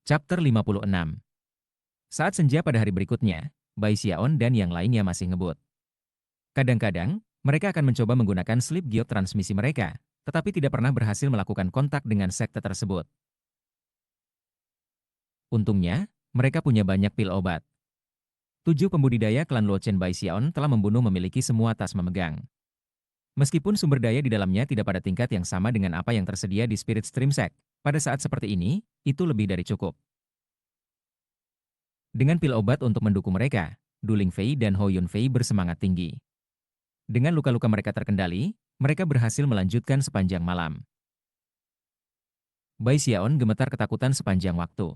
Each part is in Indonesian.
Chapter 56. Saat senja pada hari berikutnya, Bai Xiaon dan yang lainnya masih ngebut. Kadang-kadang, mereka akan mencoba menggunakan sleep gear transmisi mereka, tetapi tidak pernah berhasil melakukan kontak dengan sekte tersebut. Untungnya, mereka punya banyak pil obat. 7 pembudidaya klan Luochen Bai Xiaon telah membunuh memiliki semua tas memegang. Meskipun sumber daya di dalamnya tidak pada tingkat yang sama dengan apa yang tersedia di Spirit Stream Sect, pada saat seperti ini, itu lebih dari cukup. Dengan pil obat untuk mendukung mereka, Du Lingfei dan Hou Yunfei bersemangat tinggi. Dengan luka-luka mereka terkendali, mereka berhasil melanjutkan sepanjang malam. Bai Xiaon gemetar ketakutan sepanjang waktu.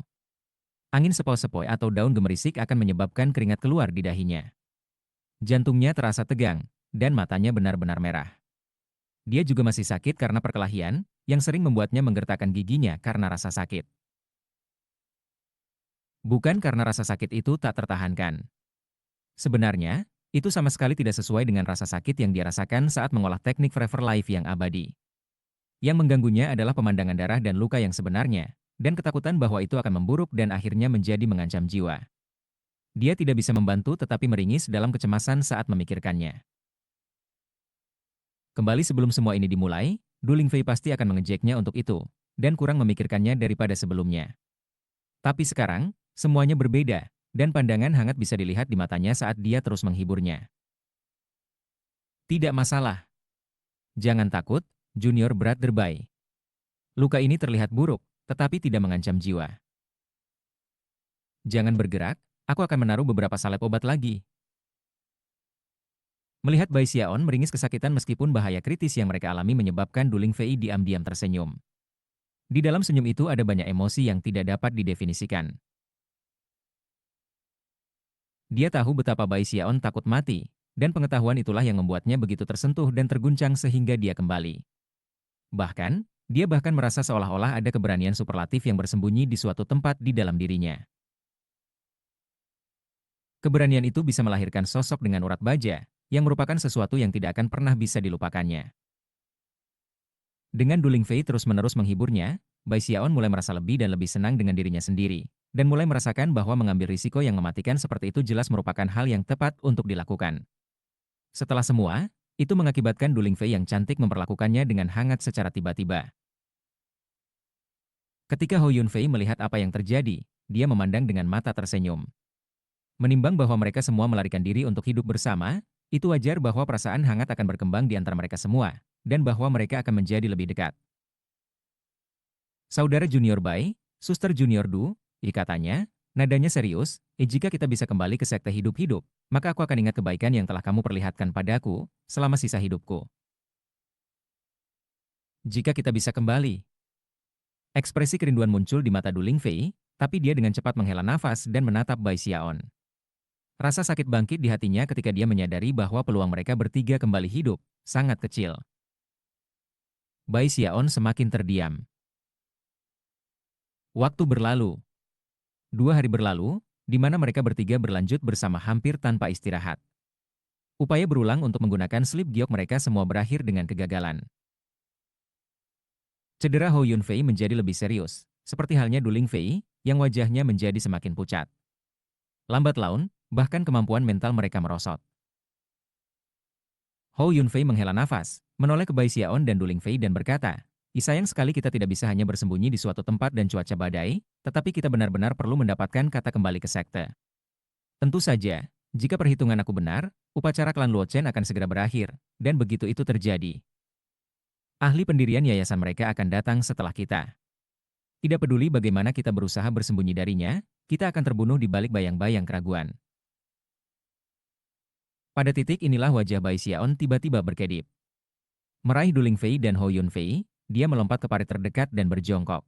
Angin sepoi-sepoi atau daun gemerisik akan menyebabkan keringat keluar di dahinya. Jantungnya terasa tegang, dan matanya benar-benar merah. Dia juga masih sakit karena perkelahian, yang sering membuatnya menggertakkan giginya karena rasa sakit. Bukan karena rasa sakit itu tak tertahankan. Sebenarnya, itu sama sekali tidak sesuai dengan rasa sakit yang dia rasakan saat mengolah teknik Forever Life yang abadi. Yang mengganggunya adalah pemandangan darah dan luka yang sebenarnya, dan ketakutan bahwa itu akan memburuk dan akhirnya menjadi mengancam jiwa. Dia tidak bisa membantu tetapi meringis dalam kecemasan saat memikirkannya. Kembali sebelum semua ini dimulai, Du Lingfei pasti akan mengejeknya untuk itu, dan kurang memikirkannya daripada sebelumnya. Tapi sekarang, semuanya berbeda, dan pandangan hangat bisa dilihat di matanya saat dia terus menghiburnya. Tidak masalah. Jangan takut, Junior Brother Bai. Luka ini terlihat buruk, tetapi tidak mengancam jiwa. Jangan bergerak, aku akan menaruh beberapa salep obat lagi. Melihat Bai Xiaon meringis kesakitan meskipun bahaya kritis yang mereka alami menyebabkan Du Lingfei diam-diam tersenyum. Di dalam senyum itu ada banyak emosi yang tidak dapat didefinisikan. Dia tahu betapa Bai Xiaon takut mati, dan pengetahuan itulah yang membuatnya begitu tersentuh dan terguncang sehingga dia kembali. Bahkan, dia bahkan merasa seolah-olah ada keberanian superlatif yang bersembunyi di suatu tempat di dalam dirinya. Keberanian itu bisa melahirkan sosok dengan urat baja, yang merupakan sesuatu yang tidak akan pernah bisa dilupakannya. Dengan Du Lingfei terus-menerus menghiburnya, Bai Xiaon mulai merasa lebih dan lebih senang dengan dirinya sendiri, dan mulai merasakan bahwa mengambil risiko yang mematikan seperti itu jelas merupakan hal yang tepat untuk dilakukan. Setelah semua, itu mengakibatkan Du Lingfei yang cantik memperlakukannya dengan hangat secara tiba-tiba. Ketika Hou Yunfei melihat apa yang terjadi, dia memandang dengan mata tersenyum. Menimbang bahwa mereka semua melarikan diri untuk hidup bersama, itu wajar bahwa perasaan hangat akan berkembang di antara mereka semua, dan bahwa mereka akan menjadi lebih dekat. Saudara Junior Bai, Suster Junior Du, katanya, nadanya serius, jika kita bisa kembali ke sekte hidup-hidup, maka aku akan ingat kebaikan yang telah kamu perlihatkan padaku selama sisa hidupku. Jika kita bisa kembali. Ekspresi kerinduan muncul di mata Du Lingfei, tapi dia dengan cepat menghela nafas dan menatap Bai Xiaon. Rasa sakit bangkit di hatinya ketika dia menyadari bahwa peluang mereka bertiga kembali hidup sangat kecil. Bai Xiaon semakin terdiam. Waktu berlalu. 2 hari berlalu, di mana mereka bertiga berlanjut bersama hampir tanpa istirahat. Upaya berulang untuk menggunakan sleep giok mereka semua berakhir dengan kegagalan. Cedera Hou Yunfei menjadi lebih serius, seperti halnya Du Lingfei, yang wajahnya menjadi semakin pucat. Lambat laun, bahkan kemampuan mental mereka merosot. Hou Yunfei menghela nafas, menoleh ke Bai Xiaon dan Du Lingfei dan berkata, sayang sekali kita tidak bisa hanya bersembunyi di suatu tempat dan cuaca badai, tetapi kita benar-benar perlu mendapatkan kata kembali ke sekte. Tentu saja, jika perhitungan aku benar, upacara klan Luochen akan segera berakhir, dan begitu itu terjadi, ahli pendirian yayasan mereka akan datang setelah kita. Tidak peduli bagaimana kita berusaha bersembunyi darinya, kita akan terbunuh di balik bayang-bayang keraguan. Pada titik inilah wajah Bai Xiaon tiba-tiba berkedip. Meraih Du Lingfei dan Hou Yunfei, dia melompat ke parit terdekat dan berjongkok.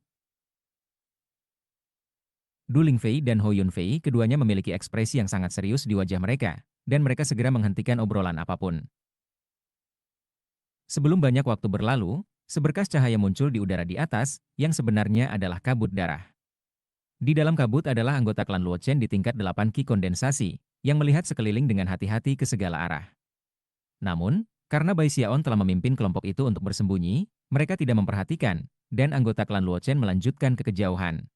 Du Lingfei dan Hou Yunfei keduanya memiliki ekspresi yang sangat serius di wajah mereka, dan mereka segera menghentikan obrolan apapun. Sebelum banyak waktu berlalu, seberkas cahaya muncul di udara di atas, yang sebenarnya adalah kabut darah. Di dalam kabut adalah anggota klan Luochen di tingkat 8 Ki kondensasi, yang melihat sekeliling dengan hati-hati ke segala arah. Namun, karena Bai Xiaon telah memimpin kelompok itu untuk bersembunyi, mereka tidak memperhatikan, dan anggota klan Luochen melanjutkan ke kejauhan.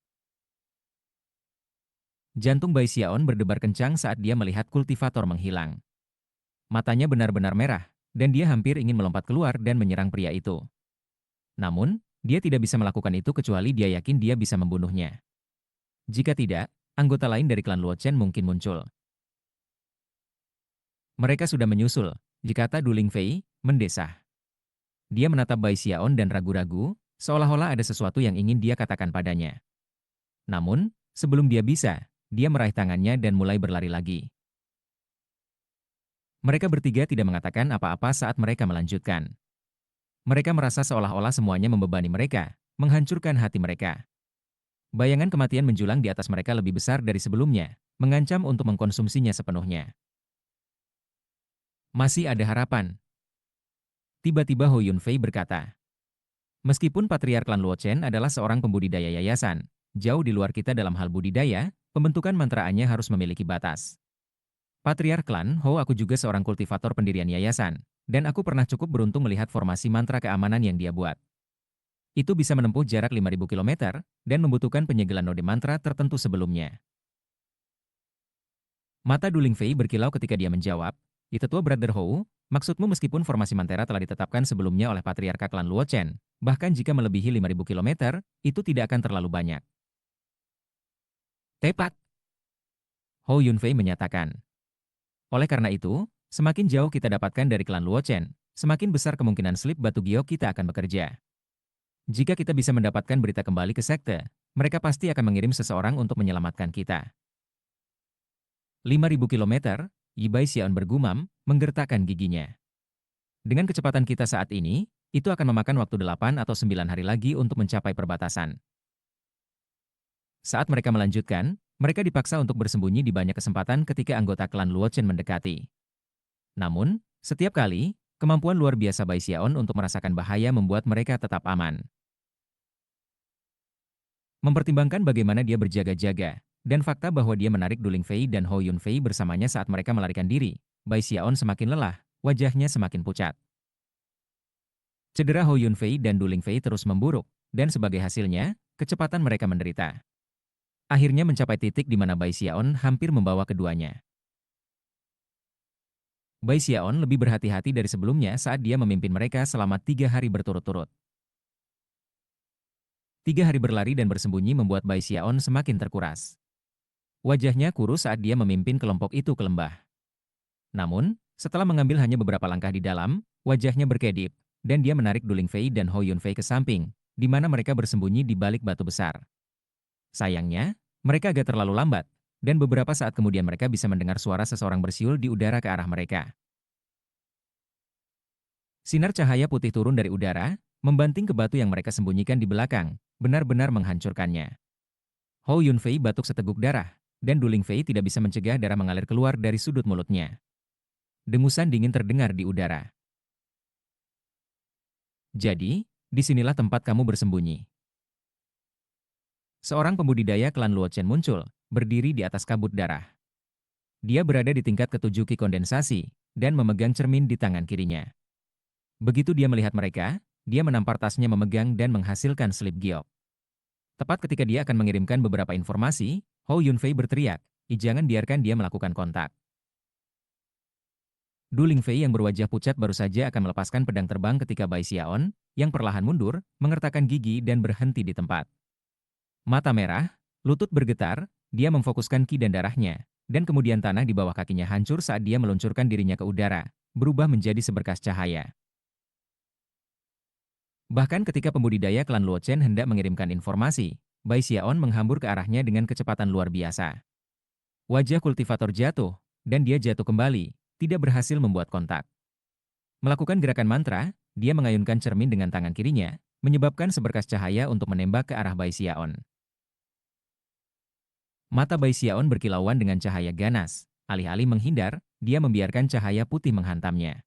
Jantung Bai Xiaon berdebar kencang saat dia melihat kultivator menghilang. Matanya benar-benar merah, dan dia hampir ingin melompat keluar dan menyerang pria itu. Namun, dia tidak bisa melakukan itu kecuali dia yakin dia bisa membunuhnya. Jika tidak, anggota lain dari klan Luo Chen mungkin muncul. Mereka sudah menyusul, berkata Du Lingfei, mendesah. Dia menatap Bai Xiaon dan ragu-ragu, seolah-olah ada sesuatu yang ingin dia katakan padanya. Namun, sebelum dia bisa, dia meraih tangannya dan mulai berlari lagi. Mereka bertiga tidak mengatakan apa-apa saat mereka melanjutkan. Mereka merasa seolah-olah semuanya membebani mereka, menghancurkan hati mereka. Bayangan kematian menjulang di atas mereka lebih besar dari sebelumnya, mengancam untuk mengkonsumsinya sepenuhnya. Masih ada harapan. Tiba-tiba Ho Yunfei berkata, meskipun Patriark Klan Luo Chen adalah seorang pembudidaya yayasan, jauh di luar kita dalam hal budidaya, pembentukan mantraannya harus memiliki batas. Patriark Klan Ho, aku juga seorang kultivator pendirian yayasan, dan aku pernah cukup beruntung melihat formasi mantra keamanan yang dia buat. Itu bisa menempuh jarak 5.000 km, dan membutuhkan penyegelan node mantra tertentu sebelumnya. Mata Du Lingfei berkilau ketika dia menjawab, itu tua Brother Hou, maksudmu meskipun formasi Mantera telah ditetapkan sebelumnya oleh Patriarka Klan Luo Chen, bahkan jika melebihi 5.000 km, itu tidak akan terlalu banyak. Tepat, Hou Yunfei menyatakan. Oleh karena itu, semakin jauh kita dapatkan dari Klan Luo Chen, semakin besar kemungkinan slip batu giok kita akan bekerja. Jika kita bisa mendapatkan berita kembali ke sekte, mereka pasti akan mengirim seseorang untuk menyelamatkan kita. 5.000 km, Yibai Xiaon bergumam, menggertakkan giginya. Dengan kecepatan kita saat ini, itu akan memakan waktu 8 atau 9 hari lagi untuk mencapai perbatasan. Saat mereka melanjutkan, mereka dipaksa untuk bersembunyi di banyak kesempatan ketika anggota klan Luo Chen mendekati. Namun, setiap kali, kemampuan luar biasa Bai Xiaon untuk merasakan bahaya membuat mereka tetap aman. Mempertimbangkan bagaimana dia berjaga-jaga, dan fakta bahwa dia menarik Du Lingfei dan Hou Yunfei bersamanya saat mereka melarikan diri, Bai Xiaon semakin lelah, wajahnya semakin pucat. Cedera Hou Yunfei dan Du Lingfei terus memburuk, dan sebagai hasilnya, kecepatan mereka menderita. Akhirnya mencapai titik di mana Bai Xiaon hampir membawa keduanya. Bai Xiaon lebih berhati-hati dari sebelumnya saat dia memimpin mereka selama 3 hari berturut-turut. 3 hari berlari dan bersembunyi membuat Bai Xiaon semakin terkuras. Wajahnya kurus saat dia memimpin kelompok itu ke lembah. Namun, setelah mengambil hanya beberapa langkah di dalam, wajahnya berkedip, dan dia menarik Du Lingfei dan Hou Yunfei ke samping, di mana mereka bersembunyi di balik batu besar. Sayangnya, mereka agak terlalu lambat, dan beberapa saat kemudian mereka bisa mendengar suara seseorang bersiul di udara ke arah mereka. Sinar cahaya putih turun dari udara, membanting ke batu yang mereka sembunyikan di belakang, benar-benar menghancurkannya. Hou Yunfei batuk seteguk darah, dan Du Lingfei tidak bisa mencegah darah mengalir keluar dari sudut mulutnya. Dengusan dingin terdengar di udara. Jadi, disinilah tempat kamu bersembunyi. Seorang pembudidaya klan Luo Chen muncul, berdiri di atas kabut darah. Dia berada di tingkat ketujuh Ki kondensasi, dan memegang cermin di tangan kirinya. Begitu dia melihat mereka, dia menampar tasnya memegang dan menghasilkan slip giok. Tepat ketika dia akan mengirimkan beberapa informasi, Hou Yunfei berteriak, jangan biarkan dia melakukan kontak. Du Lingfei yang berwajah pucat baru saja akan melepaskan pedang terbang ketika Bai Xiaon, yang perlahan mundur, mengertakkan gigi dan berhenti di tempat. Mata merah, lutut bergetar, dia memfokuskan ki dan darahnya, dan kemudian tanah di bawah kakinya hancur saat dia meluncurkan dirinya ke udara, berubah menjadi seberkas cahaya. Bahkan ketika pembudidaya klan Luo Chen hendak mengirimkan informasi, Bai Xiaon menghambur ke arahnya dengan kecepatan luar biasa. Wajah kultivator jatuh, dan dia jatuh kembali, tidak berhasil membuat kontak. Melakukan gerakan mantra, dia mengayunkan cermin dengan tangan kirinya, menyebabkan seberkas cahaya untuk menembak ke arah Bai Xiaon. Mata Bai Xiaon berkilauan dengan cahaya ganas, alih-alih menghindar, dia membiarkan cahaya putih menghantamnya.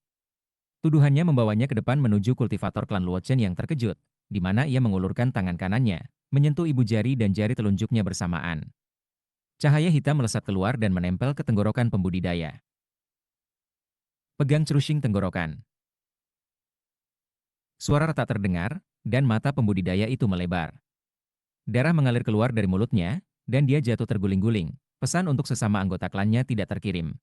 Tuduhannya membawanya ke depan menuju kultivator klan Luo Chen yang terkejut, di mana ia mengulurkan tangan kanannya, menyentuh ibu jari dan jari telunjuknya bersamaan. Cahaya hitam melesat keluar dan menempel ke tenggorokan pembudidaya. Pegang cerushing tenggorokan. Suara retak terdengar, dan mata pembudidaya itu melebar. Darah mengalir keluar dari mulutnya, dan dia jatuh terguling-guling, Pesan untuk sesama anggota klannya tidak terkirim.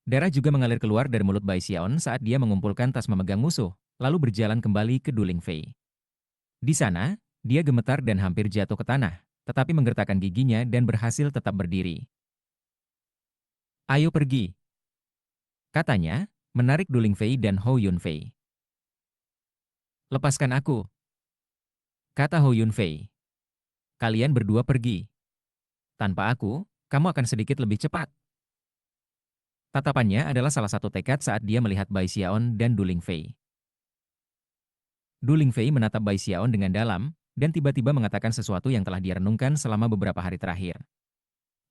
Darah juga mengalir keluar dari mulut Bai Xiaon saat dia mengumpulkan tas memegang musuh, lalu berjalan kembali ke Duling Fei. Di sana, dia gemetar dan hampir jatuh ke tanah, tetapi menggertakkan giginya dan berhasil tetap berdiri. Ayo pergi, katanya, menarik Duling Fei dan Hou Yunfei. Lepaskan aku, kata Hou Yunfei. Kalian berdua pergi. Tanpa aku, kamu akan sedikit lebih cepat. Tatapannya adalah salah satu tekad saat dia melihat Bai Xiaon dan Duling Fei. Duling Fei menatap Bai Xiaon dengan dalam, dan tiba-tiba mengatakan sesuatu yang telah dia renungkan selama beberapa hari terakhir.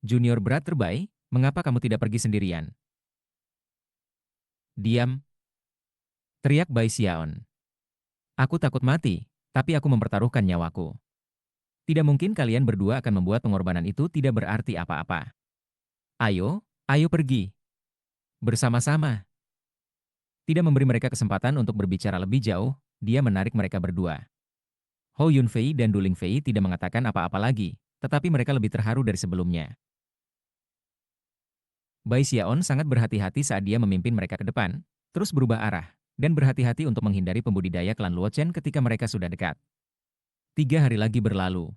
Junior berat terbaik, mengapa kamu tidak pergi sendirian? Diam, teriak Bai Xiaon. Aku takut mati, tapi aku mempertaruhkan nyawaku. Tidak mungkin kalian berdua akan membuat pengorbanan itu tidak berarti apa-apa. Ayo pergi. Bersama-sama. Tidak memberi mereka kesempatan untuk berbicara lebih jauh, dia menarik mereka berdua. Hou Yunfei dan Duling Fei tidak mengatakan apa-apa lagi, tetapi mereka lebih terharu dari sebelumnya. Bai Xiaon sangat berhati-hati saat dia memimpin mereka ke depan, terus berubah arah, dan berhati-hati untuk menghindari pembudidaya klan Luochen ketika mereka sudah dekat. 3 hari lagi berlalu.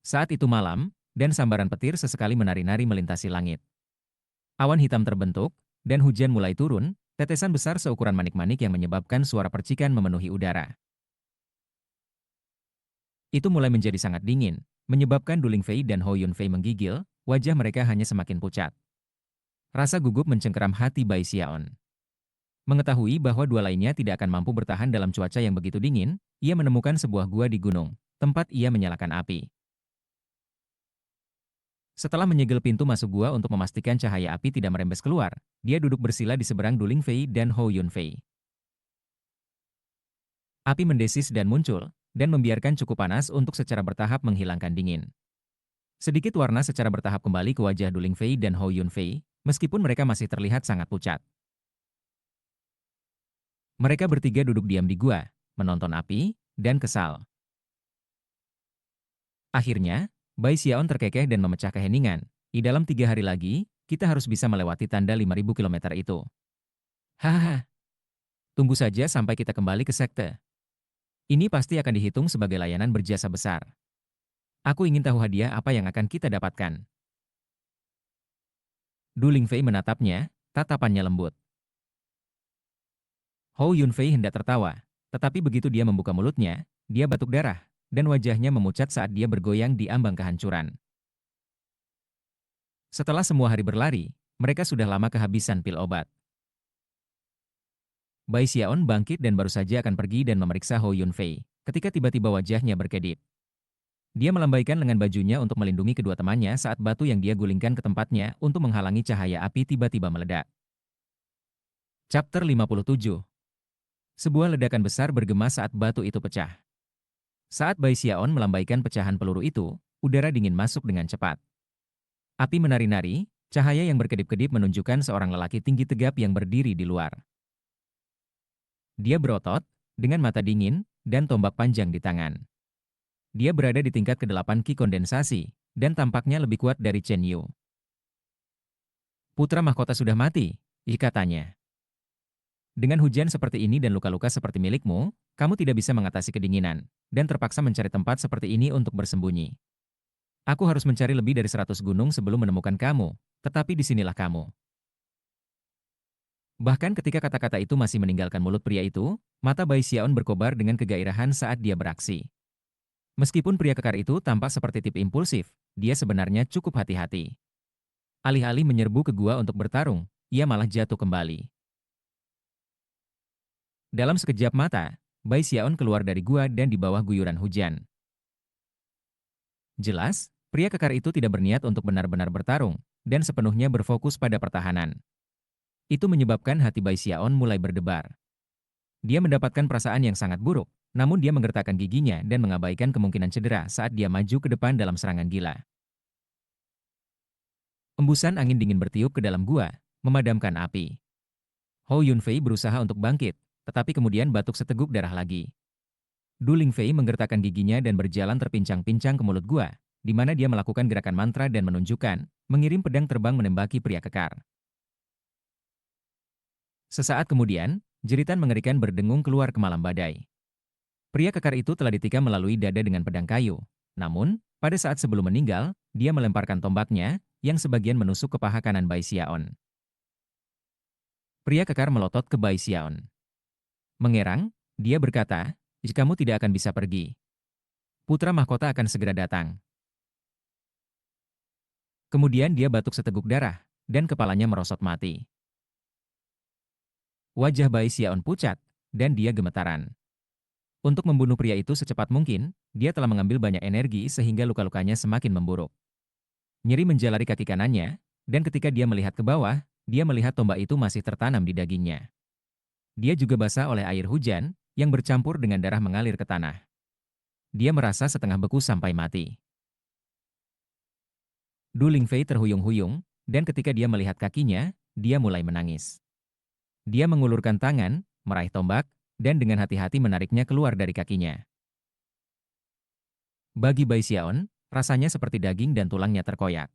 Saat itu malam, dan sambaran petir sesekali menari-nari melintasi langit. Awan hitam terbentuk, dan hujan mulai turun, tetesan besar seukuran manik-manik yang menyebabkan suara percikan memenuhi udara. Itu mulai menjadi sangat dingin, menyebabkan Duling Fei dan Hou Yunfei menggigil, wajah mereka hanya semakin pucat. Rasa gugup mencengkeram hati Bai Xiaon. Mengetahui bahwa dua lainnya tidak akan mampu bertahan dalam cuaca yang begitu dingin, ia menemukan sebuah gua di gunung, tempat ia menyalakan api. Setelah menyegel pintu masuk gua untuk memastikan cahaya api tidak merembes keluar, dia duduk bersila di seberang Duling Fei dan Hou Yunfei. Api mendesis dan muncul, dan membiarkan cukup panas untuk secara bertahap menghilangkan dingin. Sedikit warna secara bertahap kembali ke wajah Duling Fei dan Hou Yunfei, meskipun mereka masih terlihat sangat pucat. Mereka bertiga duduk diam di gua, menonton api, dan kesal. Akhirnya, Bai Xiaon terkekeh dan memecah keheningan. Di dalam 3 hari lagi, kita harus bisa melewati tanda 5.000 kilometer itu. Hahaha, tunggu saja sampai kita kembali ke sekte. Ini pasti akan dihitung sebagai layanan berjasa besar. Aku ingin tahu hadiah apa yang akan kita dapatkan. Du Lingfei menatapnya, tatapannya lembut. Hou Yunfei hendak tertawa, tetapi begitu dia membuka mulutnya, dia batuk darah, dan wajahnya memucat saat dia bergoyang di ambang kehancuran. Setelah semua hari berlari, mereka sudah lama kehabisan pil obat. Bai Xiaon bangkit dan baru saja akan pergi dan memeriksa Hou Yunfei, ketika tiba-tiba wajahnya berkedip. Dia melambaikan lengan bajunya untuk melindungi kedua temannya saat batu yang dia gulingkan ke tempatnya untuk menghalangi cahaya api tiba-tiba meledak. Chapter 57. Sebuah ledakan besar bergema saat batu itu pecah. Saat Bai Xiaon melambaikan pecahan peluru itu, udara dingin masuk dengan cepat. Api menari-nari, cahaya yang berkedip-kedip menunjukkan seorang lelaki tinggi tegap yang berdiri di luar. Dia berotot, dengan mata dingin, dan tombak panjang di tangan. Dia berada di tingkat ke-8 Ki kondensasi, dan tampaknya lebih kuat dari Chen Yu. Putra mahkota sudah mati, katanya. Dengan hujan seperti ini dan luka-luka seperti milikmu, kamu tidak bisa mengatasi kedinginan, dan terpaksa mencari tempat seperti ini untuk bersembunyi. Aku harus mencari lebih dari 100 gunung sebelum menemukan kamu, tetapi disinilah kamu. Bahkan ketika kata-kata itu masih meninggalkan mulut pria itu, mata Bai Xiaon berkobar dengan kegairahan saat dia beraksi. Meskipun pria kekar itu tampak seperti tipe impulsif, dia sebenarnya cukup hati-hati. Alih-alih menyerbu ke gua untuk bertarung, ia malah jatuh kembali. Dalam sekejap mata, Bai Xiaon keluar dari gua dan di bawah guyuran hujan. Jelas, pria kekar itu tidak berniat untuk benar-benar bertarung, dan sepenuhnya berfokus pada pertahanan. Itu menyebabkan hati Bai Xiaon mulai berdebar. Dia mendapatkan perasaan yang sangat buruk, namun dia menggertakkan giginya dan mengabaikan kemungkinan cedera saat dia maju ke depan dalam serangan gila. Embusan angin dingin bertiup ke dalam gua, memadamkan api. Hou Yunfei berusaha untuk bangkit, tetapi kemudian batuk seteguk darah lagi. Du Lingfei menggertakkan giginya dan berjalan terpincang-pincang ke mulut gua, di mana dia melakukan gerakan mantra dan menunjukkan, mengirim pedang terbang menembaki pria kekar. Sesaat kemudian, jeritan mengerikan berdengung keluar ke malam badai. Pria kekar itu telah ditikam melalui dada dengan pedang kayu. Namun, pada saat sebelum meninggal, dia melemparkan tombaknya, yang sebagian menusuk ke paha kanan Bai Xiaon. Pria kekar melotot ke Bai Xiaon. Mengerang, dia berkata, "Jika kamu tidak akan bisa pergi, putra mahkota akan segera datang." Kemudian dia batuk seteguk darah, dan kepalanya merosot mati. Wajah Bai Xiaon pucat, dan dia gemetaran. Untuk membunuh pria itu secepat mungkin, dia telah mengambil banyak energi sehingga luka-lukanya semakin memburuk. Nyeri menjalari kaki kanannya, dan ketika dia melihat ke bawah, dia melihat tombak itu masih tertanam di dagingnya. Dia juga basah oleh air hujan, yang bercampur dengan darah mengalir ke tanah. Dia merasa setengah beku sampai mati. Du Lingfei terhuyung-huyung, dan ketika dia melihat kakinya, dia mulai menangis. Dia mengulurkan tangan, meraih tombak, dan dengan hati-hati menariknya keluar dari kakinya. Bagi Bai Xiaon, rasanya seperti daging dan tulangnya terkoyak.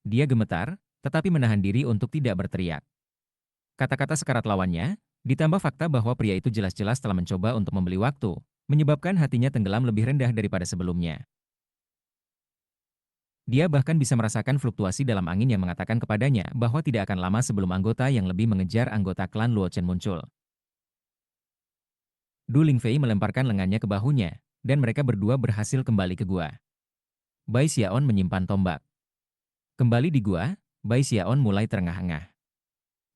Dia gemetar, tetapi menahan diri untuk tidak berteriak. Kata-kata sekarat lawannya, ditambah fakta bahwa pria itu jelas-jelas telah mencoba untuk membeli waktu, menyebabkan hatinya tenggelam lebih rendah daripada sebelumnya. Dia bahkan bisa merasakan fluktuasi dalam angin yang mengatakan kepadanya bahwa tidak akan lama sebelum anggota yang lebih mengejar anggota klan Luo Chen muncul. Du Lingfei melemparkan lengannya ke bahunya, dan mereka berdua berhasil kembali ke gua. Bai Xiaon menyimpan tombak. Kembali di gua, Bai Xiaon mulai terengah-engah.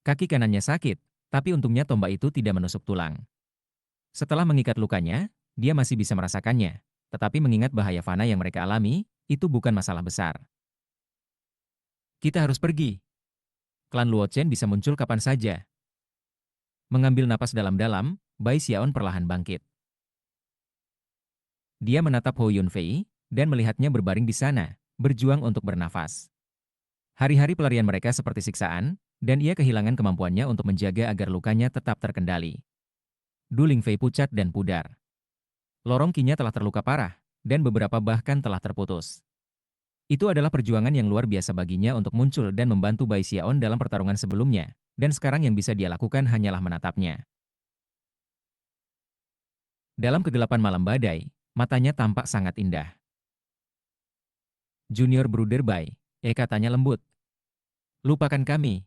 Kaki kanannya sakit, tapi untungnya tombak itu tidak menusuk tulang. Setelah mengikat lukanya, dia masih bisa merasakannya, tetapi mengingat bahaya fana yang mereka alami, itu bukan masalah besar. Kita harus pergi. Klan Luo Chen bisa muncul kapan saja. Mengambil napas dalam-dalam, Bai Xiaon perlahan bangkit. Dia menatap Hou Yunfei, dan melihatnya berbaring di sana, berjuang untuk bernafas. Hari-hari pelarian mereka seperti siksaan, dan ia kehilangan kemampuannya untuk menjaga agar lukanya tetap terkendali. Du Lingfei pucat dan pudar. Lorong kinya telah terluka parah, dan beberapa bahkan telah terputus. Itu adalah perjuangan yang luar biasa baginya untuk muncul dan membantu Bai Xiaon dalam pertarungan sebelumnya, dan sekarang yang bisa dia lakukan hanyalah menatapnya. Dalam kegelapan malam badai, matanya tampak sangat indah. Junior Bruder Bai, katanya lembut. Lupakan kami.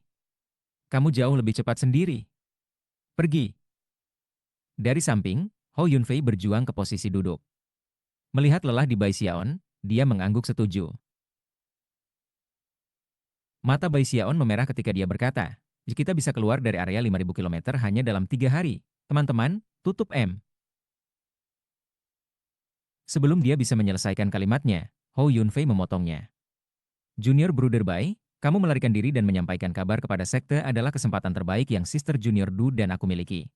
Kamu jauh lebih cepat sendiri. Pergi. Dari samping, Hou Yunfei berjuang ke posisi duduk. Melihat lelah di Bai Xiaon, dia mengangguk setuju. Mata Bai Xiaon memerah ketika dia berkata, kita bisa keluar dari area 5.000 km hanya dalam 3 hari. Teman-teman, tutup M. Sebelum dia bisa menyelesaikan kalimatnya, Hou Yunfei memotongnya. Junior Bruder Bai, kamu melarikan diri dan menyampaikan kabar kepada sekte adalah kesempatan terbaik yang Sister Junior Du dan aku miliki.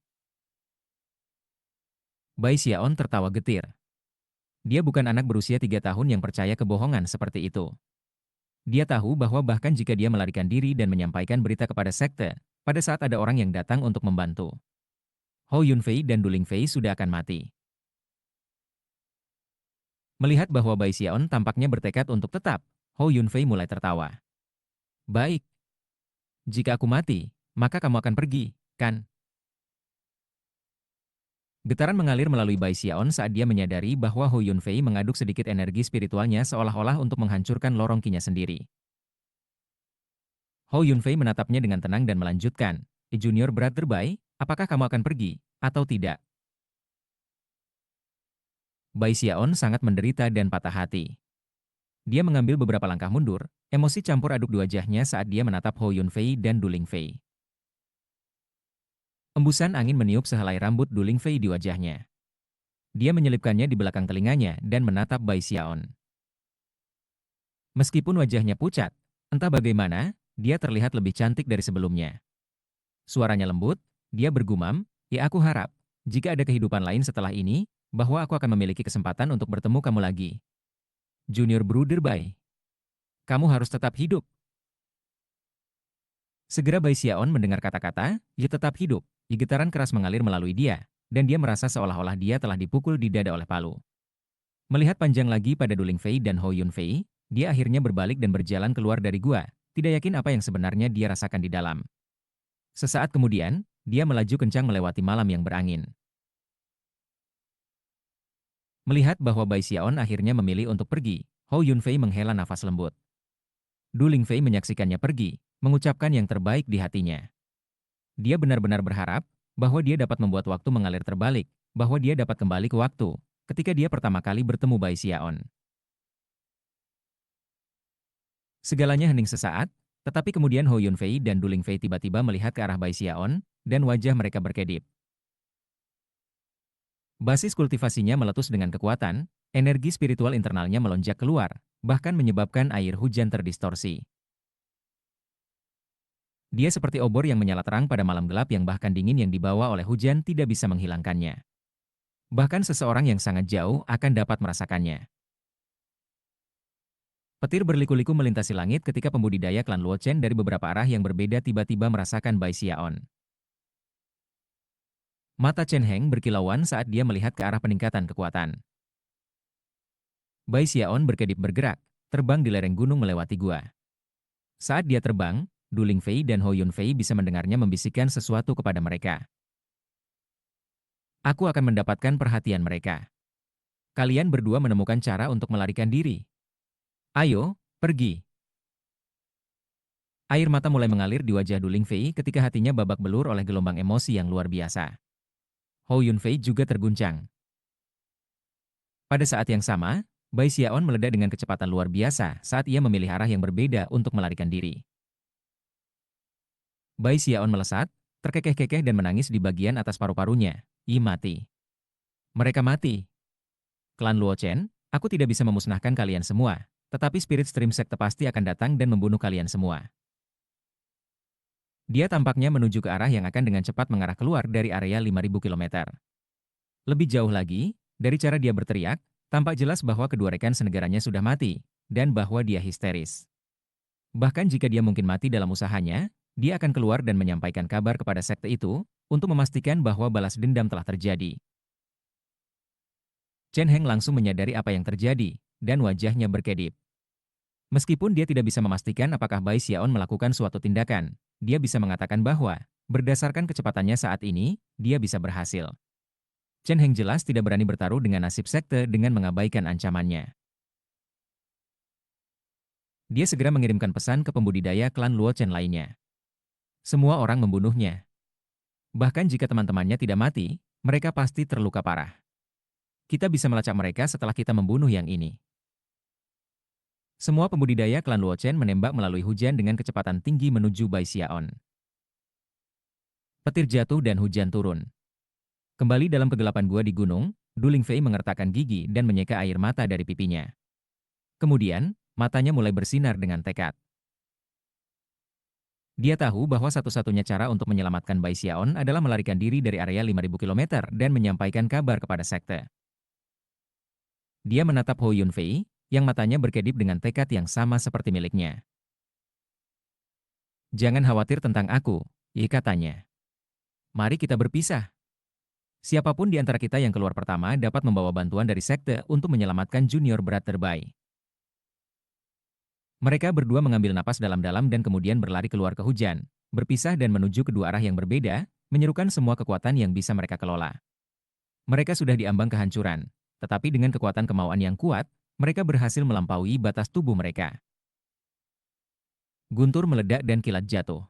Bai Xiaon tertawa getir. Dia bukan anak berusia 3 tahun yang percaya kebohongan seperti itu. Dia tahu bahwa bahkan jika dia melarikan diri dan menyampaikan berita kepada sekte, pada saat ada orang yang datang untuk membantu, Hou Yunfei dan Du Lingfei sudah akan mati. Melihat bahwa Bai Xiaon tampaknya bertekad untuk tetap, Hou Yunfei mulai tertawa. Baik. Jika aku mati, maka kamu akan pergi, kan? Getaran mengalir melalui Bai Xiaon saat dia menyadari bahwa Hou Yunfei mengaduk sedikit energi spiritualnya seolah-olah untuk menghancurkan lorong kinya sendiri. Hou Yunfei menatapnya dengan tenang dan melanjutkan, Junior Brother Bai, apakah kamu akan pergi, atau tidak? Bai Xiaon sangat menderita dan patah hati. Dia mengambil beberapa langkah mundur, emosi campur aduk di wajahnya saat dia menatap Hou Yunfei dan Du Lingfei. Embusan angin meniup sehelai rambut Du Lingfei di wajahnya. Dia menyelipkannya di belakang telinganya dan menatap Bai Xiaon. Meskipun wajahnya pucat, entah bagaimana, dia terlihat lebih cantik dari sebelumnya. Suaranya lembut, dia bergumam, aku harap, jika ada kehidupan lain setelah ini, bahwa aku akan memiliki kesempatan untuk bertemu kamu lagi. Junior Bruder Bai. Kamu harus tetap hidup. Segera Bai Xiaon mendengar kata-kata, tetap hidup. Getaran keras mengalir melalui dia, dan dia merasa seolah-olah dia telah dipukul di dada oleh palu. Melihat panjang lagi pada Duling Fei dan Ho Yun Fei, dia akhirnya berbalik dan berjalan keluar dari gua, tidak yakin apa yang sebenarnya dia rasakan di dalam. Sesaat kemudian, dia melaju kencang melewati malam yang berangin. Melihat bahwa Bai Xiaon akhirnya memilih untuk pergi, Ho Yun Fei menghela nafas lembut. Du Lingfei menyaksikannya pergi, mengucapkan yang terbaik di hatinya. Dia benar-benar berharap bahwa dia dapat membuat waktu mengalir terbalik, bahwa dia dapat kembali ke waktu ketika dia pertama kali bertemu Bai Xiaon. Segalanya hening sesaat, tetapi kemudian Ho Yun Fei dan Du Lingfei tiba-tiba melihat ke arah Bai Xiaon, dan wajah mereka berkedip. Basis kultivasinya meletus dengan kekuatan, energi spiritual internalnya melonjak keluar, bahkan menyebabkan air hujan terdistorsi. Dia seperti obor yang menyala terang pada malam gelap yang bahkan dingin yang dibawa oleh hujan tidak bisa menghilangkannya. Bahkan seseorang yang sangat jauh akan dapat merasakannya. Petir berliku-liku melintasi langit ketika pembudidaya klan Luo Chen dari beberapa arah yang berbeda tiba-tiba merasakan Bai Xiaon. Mata Chen Heng berkilauan saat dia melihat ke arah peningkatan kekuatan. Bai Xiaon berkedip bergerak, terbang di lereng gunung melewati gua. Saat dia terbang, Du Lingfei dan Ho Yun Fei bisa mendengarnya membisikkan sesuatu kepada mereka. Aku akan mendapatkan perhatian mereka. Kalian berdua menemukan cara untuk melarikan diri. Ayo, pergi. Air mata mulai mengalir di wajah Du Lingfei ketika hatinya babak belur oleh gelombang emosi yang luar biasa. Ho Yun Fei juga terguncang. Pada saat yang sama, Bai Xiaon meledak dengan kecepatan luar biasa saat ia memilih arah yang berbeda untuk melarikan diri. Bai Xiaon melesat, terkekeh-kekeh dan menangis di bagian atas paru-parunya. Yi mati. Mereka mati. Klan Luo Chen, aku tidak bisa memusnahkan kalian semua, tetapi Spirit Stream Sekte pasti akan datang dan membunuh kalian semua. Dia tampaknya menuju ke arah yang akan dengan cepat mengarah keluar dari area 5.000 km. Lebih jauh lagi, dari cara dia berteriak, tampak jelas bahwa kedua rekan senegaranya sudah mati, dan bahwa dia histeris. Bahkan jika dia mungkin mati dalam usahanya, dia akan keluar dan menyampaikan kabar kepada sekte itu, untuk memastikan bahwa balas dendam telah terjadi. Chen Heng langsung menyadari apa yang terjadi, dan wajahnya berkedip. Meskipun dia tidak bisa memastikan apakah Bai Xiaon melakukan suatu tindakan, dia bisa mengatakan bahwa, berdasarkan kecepatannya saat ini, dia bisa berhasil. Chen Heng jelas tidak berani bertaruh dengan nasib sekte dengan mengabaikan ancamannya. Dia segera mengirimkan pesan ke pembudidaya klan Luo Chen lainnya. Semua orang membunuhnya. Bahkan jika teman-temannya tidak mati, mereka pasti terluka parah. Kita bisa melacak mereka setelah kita membunuh yang ini. Semua pembudidaya klan Luo Chen menembak melalui hujan dengan kecepatan tinggi menuju Bai Xiaon. Petir jatuh dan hujan turun. Kembali dalam kegelapan gua di gunung, Du Lingfei mengertakkan gigi dan menyeka air mata dari pipinya. Kemudian, matanya mulai bersinar dengan tekad. Dia tahu bahwa satu-satunya cara untuk menyelamatkan Bai Xiaon adalah melarikan diri dari area 5.000 km dan menyampaikan kabar kepada sekte. Dia menatap Ho Yun Fei, yang matanya berkedip dengan tekad yang sama seperti miliknya. Jangan khawatir tentang aku, Yi katanya. Mari kita berpisah. Siapapun di antara kita yang keluar pertama dapat membawa bantuan dari sekte untuk menyelamatkan junior brother Bai. Mereka berdua mengambil napas dalam-dalam dan kemudian berlari keluar ke hujan, berpisah dan menuju kedua arah yang berbeda, menyerukan semua kekuatan yang bisa mereka kelola. Mereka sudah diambang kehancuran, tetapi dengan kekuatan kemauan yang kuat, mereka berhasil melampaui batas tubuh mereka. Guntur meledak dan kilat jatuh.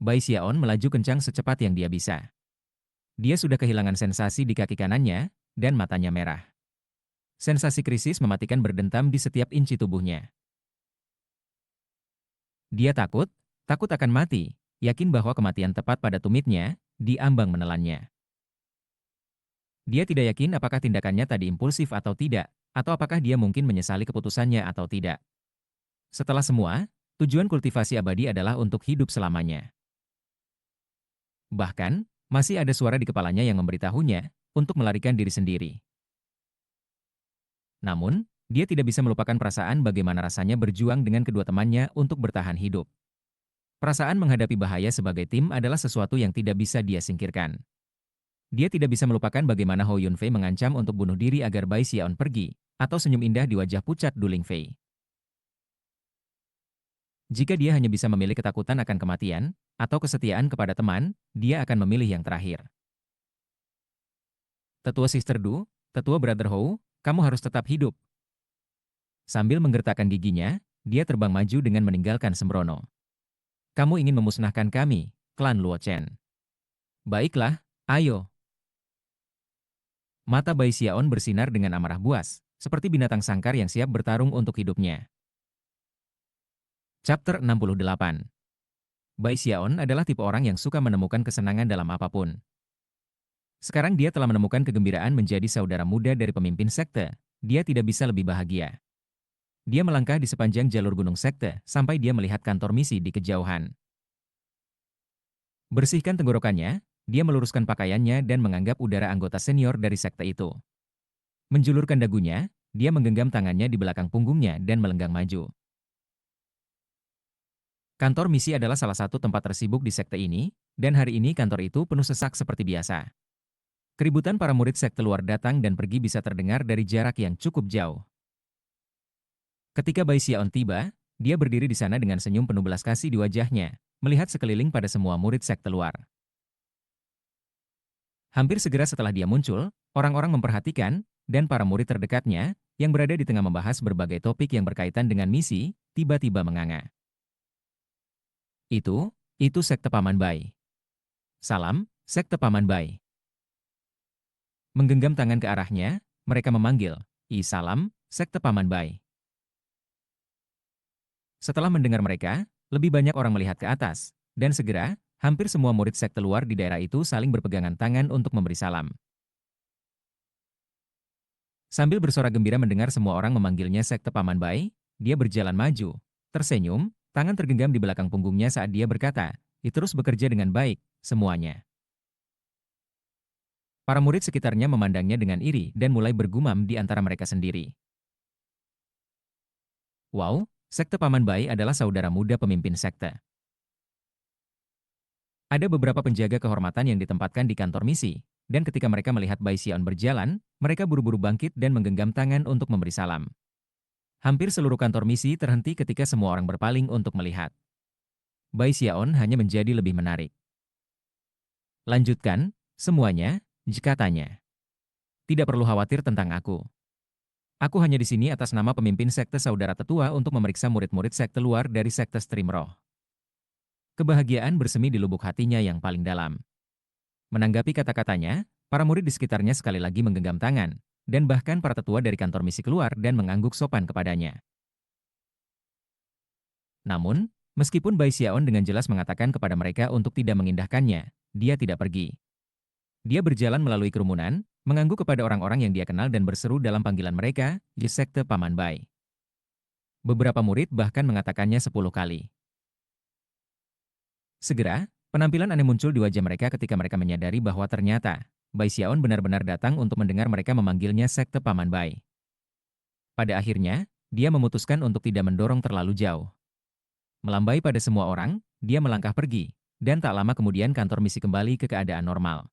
Bai Xiaon melaju kencang secepat yang dia bisa. Dia sudah kehilangan sensasi di kaki kanannya, dan matanya merah. Sensasi krisis mematikan berdentam di setiap inci tubuhnya. Dia takut akan mati, yakin bahwa kematian tepat pada tumitnya, diambang menelannya. Dia tidak yakin apakah tindakannya tadi impulsif atau tidak, atau apakah dia mungkin menyesali keputusannya atau tidak. Setelah semua, tujuan kultivasi abadi adalah untuk hidup selamanya. Bahkan, masih ada suara di kepalanya yang memberitahunya untuk melarikan diri sendiri. Namun, dia tidak bisa melupakan perasaan bagaimana rasanya berjuang dengan kedua temannya untuk bertahan hidup. Perasaan menghadapi bahaya sebagai tim adalah sesuatu yang tidak bisa dia singkirkan. Dia tidak bisa melupakan bagaimana Hou Yunfei mengancam untuk bunuh diri agar Bai Xiaon pergi, atau senyum indah di wajah pucat Du Lingfei. Jika dia hanya bisa memilih ketakutan akan kematian, atau kesetiaan kepada teman, dia akan memilih yang terakhir. Tetua Sister Du, Tetua Brother Hou, kamu harus tetap hidup. Sambil menggertakkan giginya, dia terbang maju dengan meninggalkan sembrono. Kamu ingin memusnahkan kami, klan Luo Chen. Baiklah, ayo. Mata Bai Xiaon bersinar dengan amarah buas, seperti binatang sangkar yang siap bertarung untuk hidupnya. Chapter 68. Bai Xiaon adalah tipe orang yang suka menemukan kesenangan dalam apapun. Sekarang dia telah menemukan kegembiraan menjadi saudara muda dari pemimpin sekte. Dia tidak bisa lebih bahagia. Dia melangkah di sepanjang jalur gunung sekte sampai dia melihat kantor misi di kejauhan. Bersihkan tenggorokannya, dia meluruskan pakaiannya dan menganggap udara anggota senior dari sekte itu. Menjulurkan dagunya, dia menggenggam tangannya di belakang punggungnya dan melenggang maju. Kantor misi adalah salah satu tempat tersibuk di sekte ini, dan hari ini kantor itu penuh sesak seperti biasa. Keributan para murid sekte luar datang dan pergi bisa terdengar dari jarak yang cukup jauh. Ketika Bai Xiaon tiba, dia berdiri di sana dengan senyum penuh belas kasih di wajahnya, melihat sekeliling pada semua murid sekte luar. Hampir segera setelah dia muncul, orang-orang memperhatikan, dan para murid terdekatnya, yang berada di tengah membahas berbagai topik yang berkaitan dengan misi, tiba-tiba menganga. Itu sekte Paman Bai. Salam, sekte Paman Bai. Menggenggam tangan ke arahnya, mereka memanggil, salam, sekte Paman Bai. Setelah mendengar mereka, lebih banyak orang melihat ke atas, dan segera, hampir semua murid sekte luar di daerah itu saling berpegangan tangan untuk memberi salam. Sambil bersorak gembira mendengar semua orang memanggilnya sekte Paman Bai, dia berjalan maju, tersenyum, tangan tergenggam di belakang punggungnya saat dia berkata, terus bekerja dengan baik, semuanya. Para murid sekitarnya memandangnya dengan iri dan mulai bergumam di antara mereka sendiri. Wow, sekte Paman Bai adalah saudara muda pemimpin sekte. Ada beberapa penjaga kehormatan yang ditempatkan di kantor misi, dan ketika mereka melihat Bai Xiaon berjalan, mereka buru-buru bangkit dan menggenggam tangan untuk memberi salam. Hampir seluruh kantor misi terhenti ketika semua orang berpaling untuk melihat. Bai Xiaon hanya menjadi lebih menarik. Lanjutkan, semuanya, katanya. Tidak perlu khawatir tentang aku. Aku hanya di sini atas nama pemimpin sekte saudara tetua untuk memeriksa murid-murid sekte luar dari sekte Stream Roh. Kebahagiaan bersemi di lubuk hatinya yang paling dalam. Menanggapi kata-katanya, para murid di sekitarnya sekali lagi menggenggam tangan, dan bahkan para tetua dari kantor misi keluar dan mengangguk sopan kepadanya. Namun, meskipun Bai Xiaon dengan jelas mengatakan kepada mereka untuk tidak mengindahkannya, dia tidak pergi. Dia berjalan melalui kerumunan, mengangguk kepada orang-orang yang dia kenal dan berseru dalam panggilan mereka, di sekte Paman Bai. Beberapa murid bahkan mengatakannya 10 kali. Segera, penampilan aneh muncul di wajah mereka ketika mereka menyadari bahwa ternyata, Bai Xiaon benar-benar datang untuk mendengar mereka memanggilnya sekte Paman Bai. Pada akhirnya, dia memutuskan untuk tidak mendorong terlalu jauh. Melambai pada semua orang, dia melangkah pergi, dan tak lama kemudian kantor misi kembali ke keadaan normal.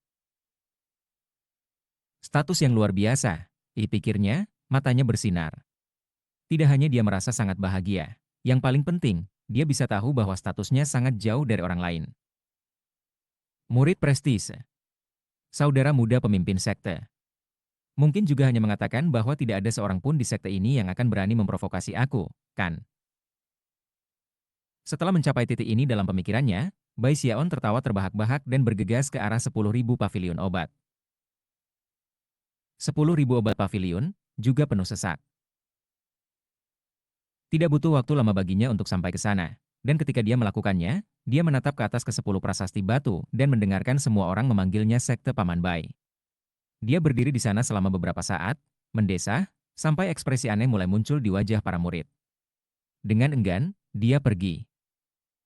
Status yang luar biasa, pikirnya, matanya bersinar. Tidak hanya dia merasa sangat bahagia, yang paling penting, dia bisa tahu bahwa statusnya sangat jauh dari orang lain. Murid prestise. Saudara muda pemimpin sekte. Mungkin juga hanya mengatakan bahwa tidak ada seorang pun di sekte ini yang akan berani memprovokasi aku, kan? Setelah mencapai titik ini dalam pemikirannya, Bai Xiaon tertawa terbahak-bahak dan bergegas ke arah 10.000 pavilion obat. 10.000 obat pavilion, juga penuh sesak. Tidak butuh waktu lama baginya untuk sampai ke sana, dan ketika dia melakukannya, dia menatap ke atas ke-10 prasasti batu dan mendengarkan semua orang memanggilnya sekte Paman Bai. Dia berdiri di sana selama beberapa saat, mendesah, sampai ekspresi aneh mulai muncul di wajah para murid. Dengan enggan, dia pergi.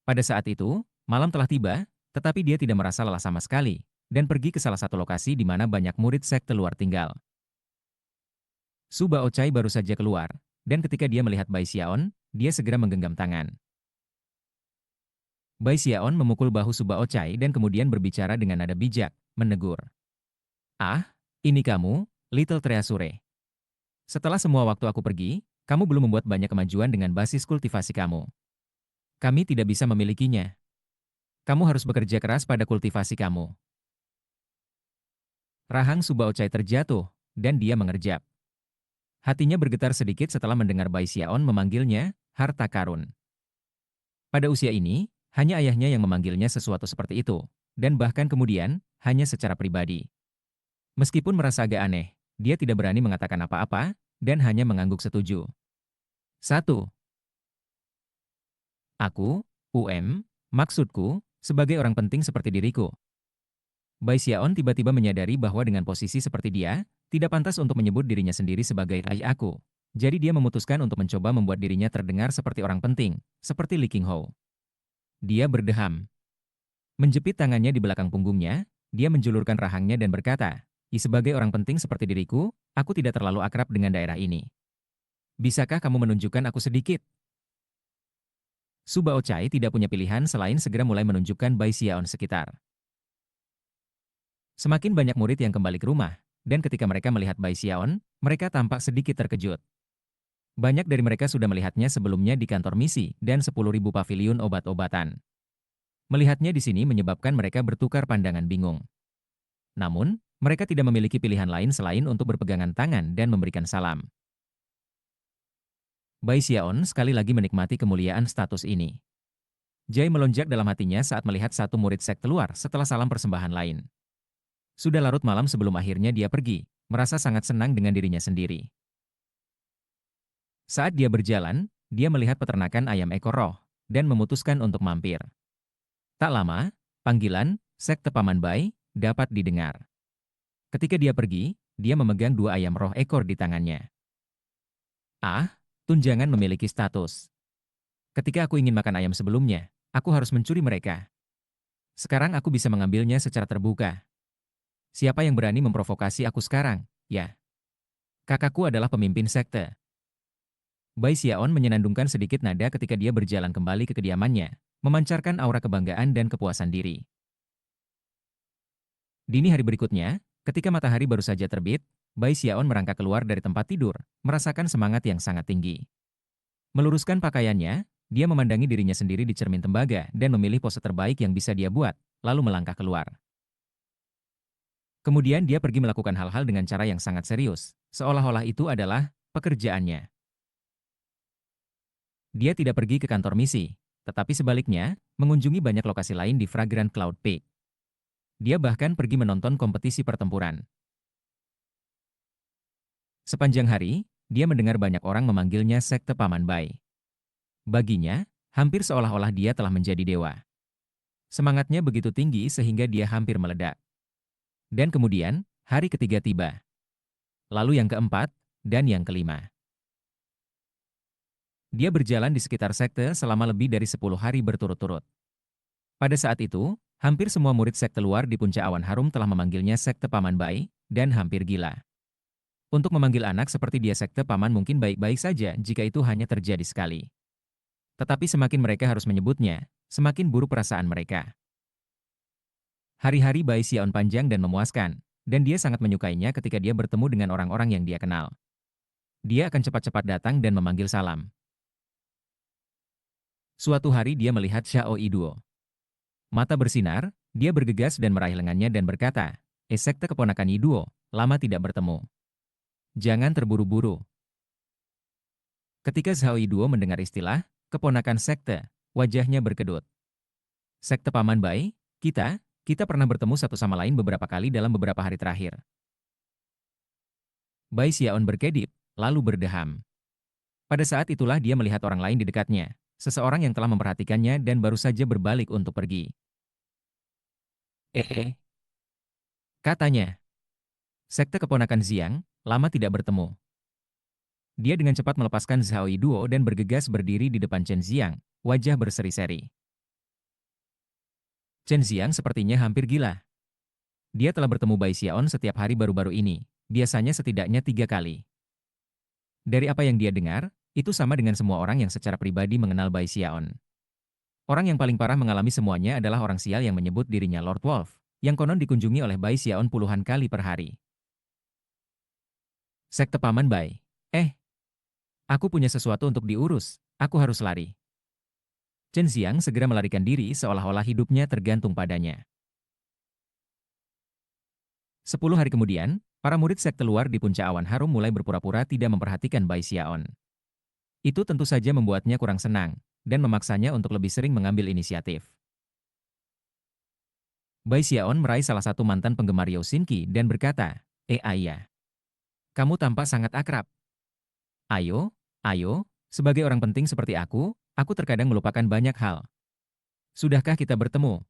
Pada saat itu, malam telah tiba, tetapi dia tidak merasa lelah sama sekali, dan pergi ke salah satu lokasi di mana banyak murid sekte luar tinggal. Su Baochai baru saja keluar, dan ketika dia melihat Bai Xiaon, dia segera menggenggam tangan. Bai Xiaon memukul bahu Su Baochai dan kemudian berbicara dengan nada bijak, menegur. Ah, ini kamu, Little Treasure. Setelah semua waktu aku pergi, kamu belum membuat banyak kemajuan dengan basis kultivasi kamu. Kami tidak bisa memilikinya. Kamu harus bekerja keras pada kultivasi kamu. Rahang Subaochai terjatuh, dan dia mengerjap. Hatinya bergetar sedikit setelah mendengar Bai Xiaon memanggilnya, harta karun. Pada usia ini, hanya ayahnya yang memanggilnya sesuatu seperti itu, dan bahkan kemudian, hanya secara pribadi. Meskipun merasa agak aneh, dia tidak berani mengatakan apa-apa, dan hanya mengangguk setuju. 1. Aku, maksudku, sebagai orang penting seperti diriku. Bai Xiaon tiba-tiba menyadari bahwa dengan posisi seperti dia, tidak pantas untuk menyebut dirinya sendiri sebagai aku. Jadi dia memutuskan untuk mencoba membuat dirinya terdengar seperti orang penting, seperti Li Qinghou. Dia berdeham. Menjepit tangannya di belakang punggungnya, dia menjulurkan rahangnya dan berkata, sebagai orang penting seperti diriku, aku tidak terlalu akrab dengan daerah ini. Bisakah kamu menunjukkan aku sedikit?" Su Baochai tidak punya pilihan selain segera mulai menunjukkan Bai Xiaon sekitar. Semakin banyak murid yang kembali ke rumah, dan ketika mereka melihat Bai Xiaon, mereka tampak sedikit terkejut. Banyak dari mereka sudah melihatnya sebelumnya di kantor misi dan 10.000 paviliun obat-obatan. Melihatnya di sini menyebabkan mereka bertukar pandangan bingung. Namun, mereka tidak memiliki pilihan lain selain untuk berpegangan tangan dan memberikan salam. Bai Xiaon sekali lagi menikmati kemuliaan status ini. Jai melonjak dalam hatinya saat melihat satu murid sek keluar setelah salam persembahan lain. Sudah larut malam sebelum akhirnya dia pergi, merasa sangat senang dengan dirinya sendiri. Saat dia berjalan, dia melihat peternakan ayam ekor roh, dan memutuskan untuk mampir. Tak lama, panggilan, Sekte Paman Bai, dapat didengar. Ketika dia pergi, dia memegang dua ayam roh ekor di tangannya. Ah, tunjangan memiliki status. Ketika aku ingin makan ayam sebelumnya, aku harus mencuri mereka. Sekarang aku bisa mengambilnya secara terbuka. Siapa yang berani memprovokasi aku sekarang? Ya, kakakku adalah pemimpin sekte. Bai Xiaon menyenandungkan sedikit nada ketika dia berjalan kembali ke kediamannya, memancarkan aura kebanggaan dan kepuasan diri. Dini hari berikutnya, ketika matahari baru saja terbit, Bai Xiaon merangkak keluar dari tempat tidur, merasakan semangat yang sangat tinggi. Meluruskan pakaiannya, dia memandangi dirinya sendiri di cermin tembaga dan memilih pose terbaik yang bisa dia buat, lalu melangkah keluar. Kemudian dia pergi melakukan hal-hal dengan cara yang sangat serius, seolah-olah itu adalah pekerjaannya. Dia tidak pergi ke kantor misi, tetapi sebaliknya, mengunjungi banyak lokasi lain di Fragrant Cloud Peak. Dia bahkan pergi menonton kompetisi pertempuran. Sepanjang hari, dia mendengar banyak orang memanggilnya Sekte Paman Bai. Baginya, hampir seolah-olah dia telah menjadi dewa. Semangatnya begitu tinggi sehingga dia hampir meledak. Dan kemudian, hari ketiga tiba. Lalu yang keempat, dan yang kelima. Dia berjalan di sekitar sekte selama lebih dari 10 hari berturut-turut. Pada saat itu, hampir semua murid sekte luar di puncak awan harum telah memanggilnya Sekte Paman Bai, dan hampir gila. Untuk memanggil anak seperti dia Sekte Paman mungkin baik-baik saja jika itu hanya terjadi sekali. Tetapi semakin mereka harus menyebutnya, semakin buruk perasaan mereka. Hari-hari Bai Xiaon panjang dan memuaskan, dan dia sangat menyukainya ketika dia bertemu dengan orang-orang yang dia kenal. Dia akan cepat-cepat datang dan memanggil salam. Suatu hari dia melihat Xiao Iduo. Mata bersinar, dia bergegas dan meraih lengannya dan berkata, Sekte keponakan Iduo, lama tidak bertemu. Jangan terburu-buru. Ketika Xiao Iduo mendengar istilah, keponakan sekte, wajahnya berkedut. Sekte Paman Bai, kita pernah bertemu satu sama lain beberapa kali dalam beberapa hari terakhir. Bai Xiaon berkedip, lalu berdeham. Pada saat itulah dia melihat orang lain di dekatnya, seseorang yang telah memperhatikannya dan baru saja berbalik untuk pergi. Katanya, Sekte keponakan Xiang, lama tidak bertemu. Dia dengan cepat melepaskan Zhao Duo dan bergegas berdiri di depan Chen Xiang, wajah berseri-seri. Chen Xiang sepertinya hampir gila. Dia telah bertemu Bai Xiaon setiap hari baru-baru ini, biasanya setidaknya 3 kali. Dari apa yang dia dengar, itu sama dengan semua orang yang secara pribadi mengenal Bai Xiaon. Orang yang paling parah mengalami semuanya adalah orang sial yang menyebut dirinya Lord Wolf, yang konon dikunjungi oleh Bai Xiaon puluhan kali per hari. Sekte Paman Bai. Aku punya sesuatu untuk diurus. Aku harus lari. Chen Xiang segera melarikan diri seolah-olah hidupnya tergantung padanya. 10 hari kemudian, para murid sekte luar di puncak awan harum mulai berpura-pura tidak memperhatikan Bai Xiaon. Itu tentu saja membuatnya kurang senang, dan memaksanya untuk lebih sering mengambil inisiatif. Bai Xiaon meraih salah satu mantan penggemar Yao Xinqi dan berkata, Ayah, kamu tampak sangat akrab. Ayo, ayo, sebagai orang penting seperti aku terkadang melupakan banyak hal. Sudahkah kita bertemu?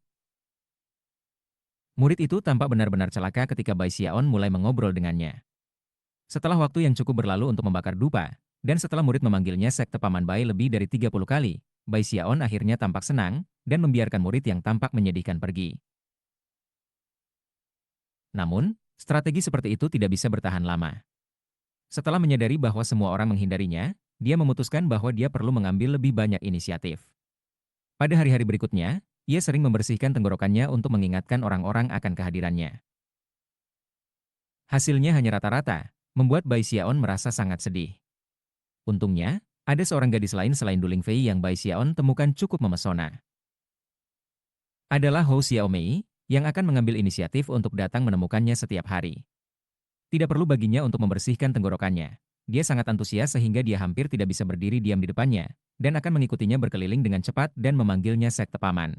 Murid itu tampak benar-benar celaka ketika Bai Xiaon mulai mengobrol dengannya. Setelah waktu yang cukup berlalu untuk membakar dupa, dan setelah murid memanggilnya sekte Paman Bai lebih dari 30 kali, Bai Xiaon akhirnya tampak senang, dan membiarkan murid yang tampak menyedihkan pergi. Namun, strategi seperti itu tidak bisa bertahan lama. Setelah menyadari bahwa semua orang menghindarinya, dia memutuskan bahwa dia perlu mengambil lebih banyak inisiatif. Pada hari-hari berikutnya, ia sering membersihkan tenggorokannya untuk mengingatkan orang-orang akan kehadirannya. Hasilnya hanya rata-rata, membuat Bai Xiaon merasa sangat sedih. Untungnya, ada seorang gadis lain selain Duling Fei yang Bai Xiaon temukan cukup memesona. Adalah Hou Xiaomei, yang akan mengambil inisiatif untuk datang menemukannya setiap hari. Tidak perlu baginya untuk membersihkan tenggorokannya. Dia sangat antusias sehingga dia hampir tidak bisa berdiri diam di depannya, dan akan mengikutinya berkeliling dengan cepat dan memanggilnya sekte paman.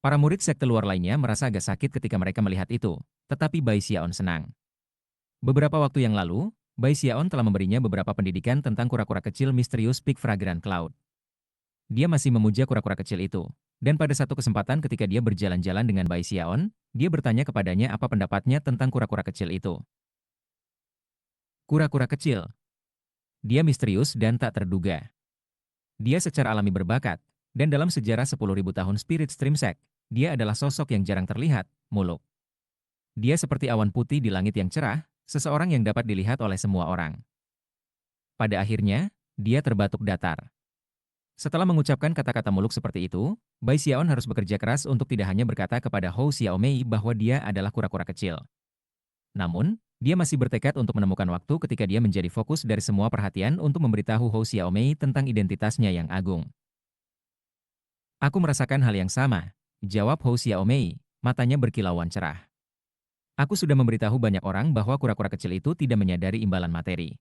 Para murid sekte luar lainnya merasa agak sakit ketika mereka melihat itu, tetapi Bai Xiaon senang. Beberapa waktu yang lalu, Bai Xiaon telah memberinya beberapa pendidikan tentang kura-kura kecil misterius Peak Fragrant Cloud. Dia masih memuja kura-kura kecil itu, dan pada satu kesempatan ketika dia berjalan-jalan dengan Bai Xiaon, dia bertanya kepadanya apa pendapatnya tentang kura-kura kecil itu. Kura-kura kecil. Dia misterius dan tak terduga. Dia secara alami berbakat, dan dalam sejarah 10.000 tahun Spirit Stream Sect, dia adalah sosok yang jarang terlihat, muluk. Dia seperti awan putih di langit yang cerah, seseorang yang dapat dilihat oleh semua orang. Pada akhirnya, dia terbatuk datar. Setelah mengucapkan kata-kata muluk seperti itu, Bai Xiaon harus bekerja keras untuk tidak hanya berkata kepada Hou Xiaomei bahwa dia adalah kura-kura kecil. Namun, dia masih bertekad untuk menemukan waktu ketika dia menjadi fokus dari semua perhatian untuk memberitahu Hou Xiaomei tentang identitasnya yang agung. Aku merasakan hal yang sama, jawab Hou Xiaomei, matanya berkilauan cerah. Aku sudah memberitahu banyak orang bahwa kura-kura kecil itu tidak menyadari imbalan materi.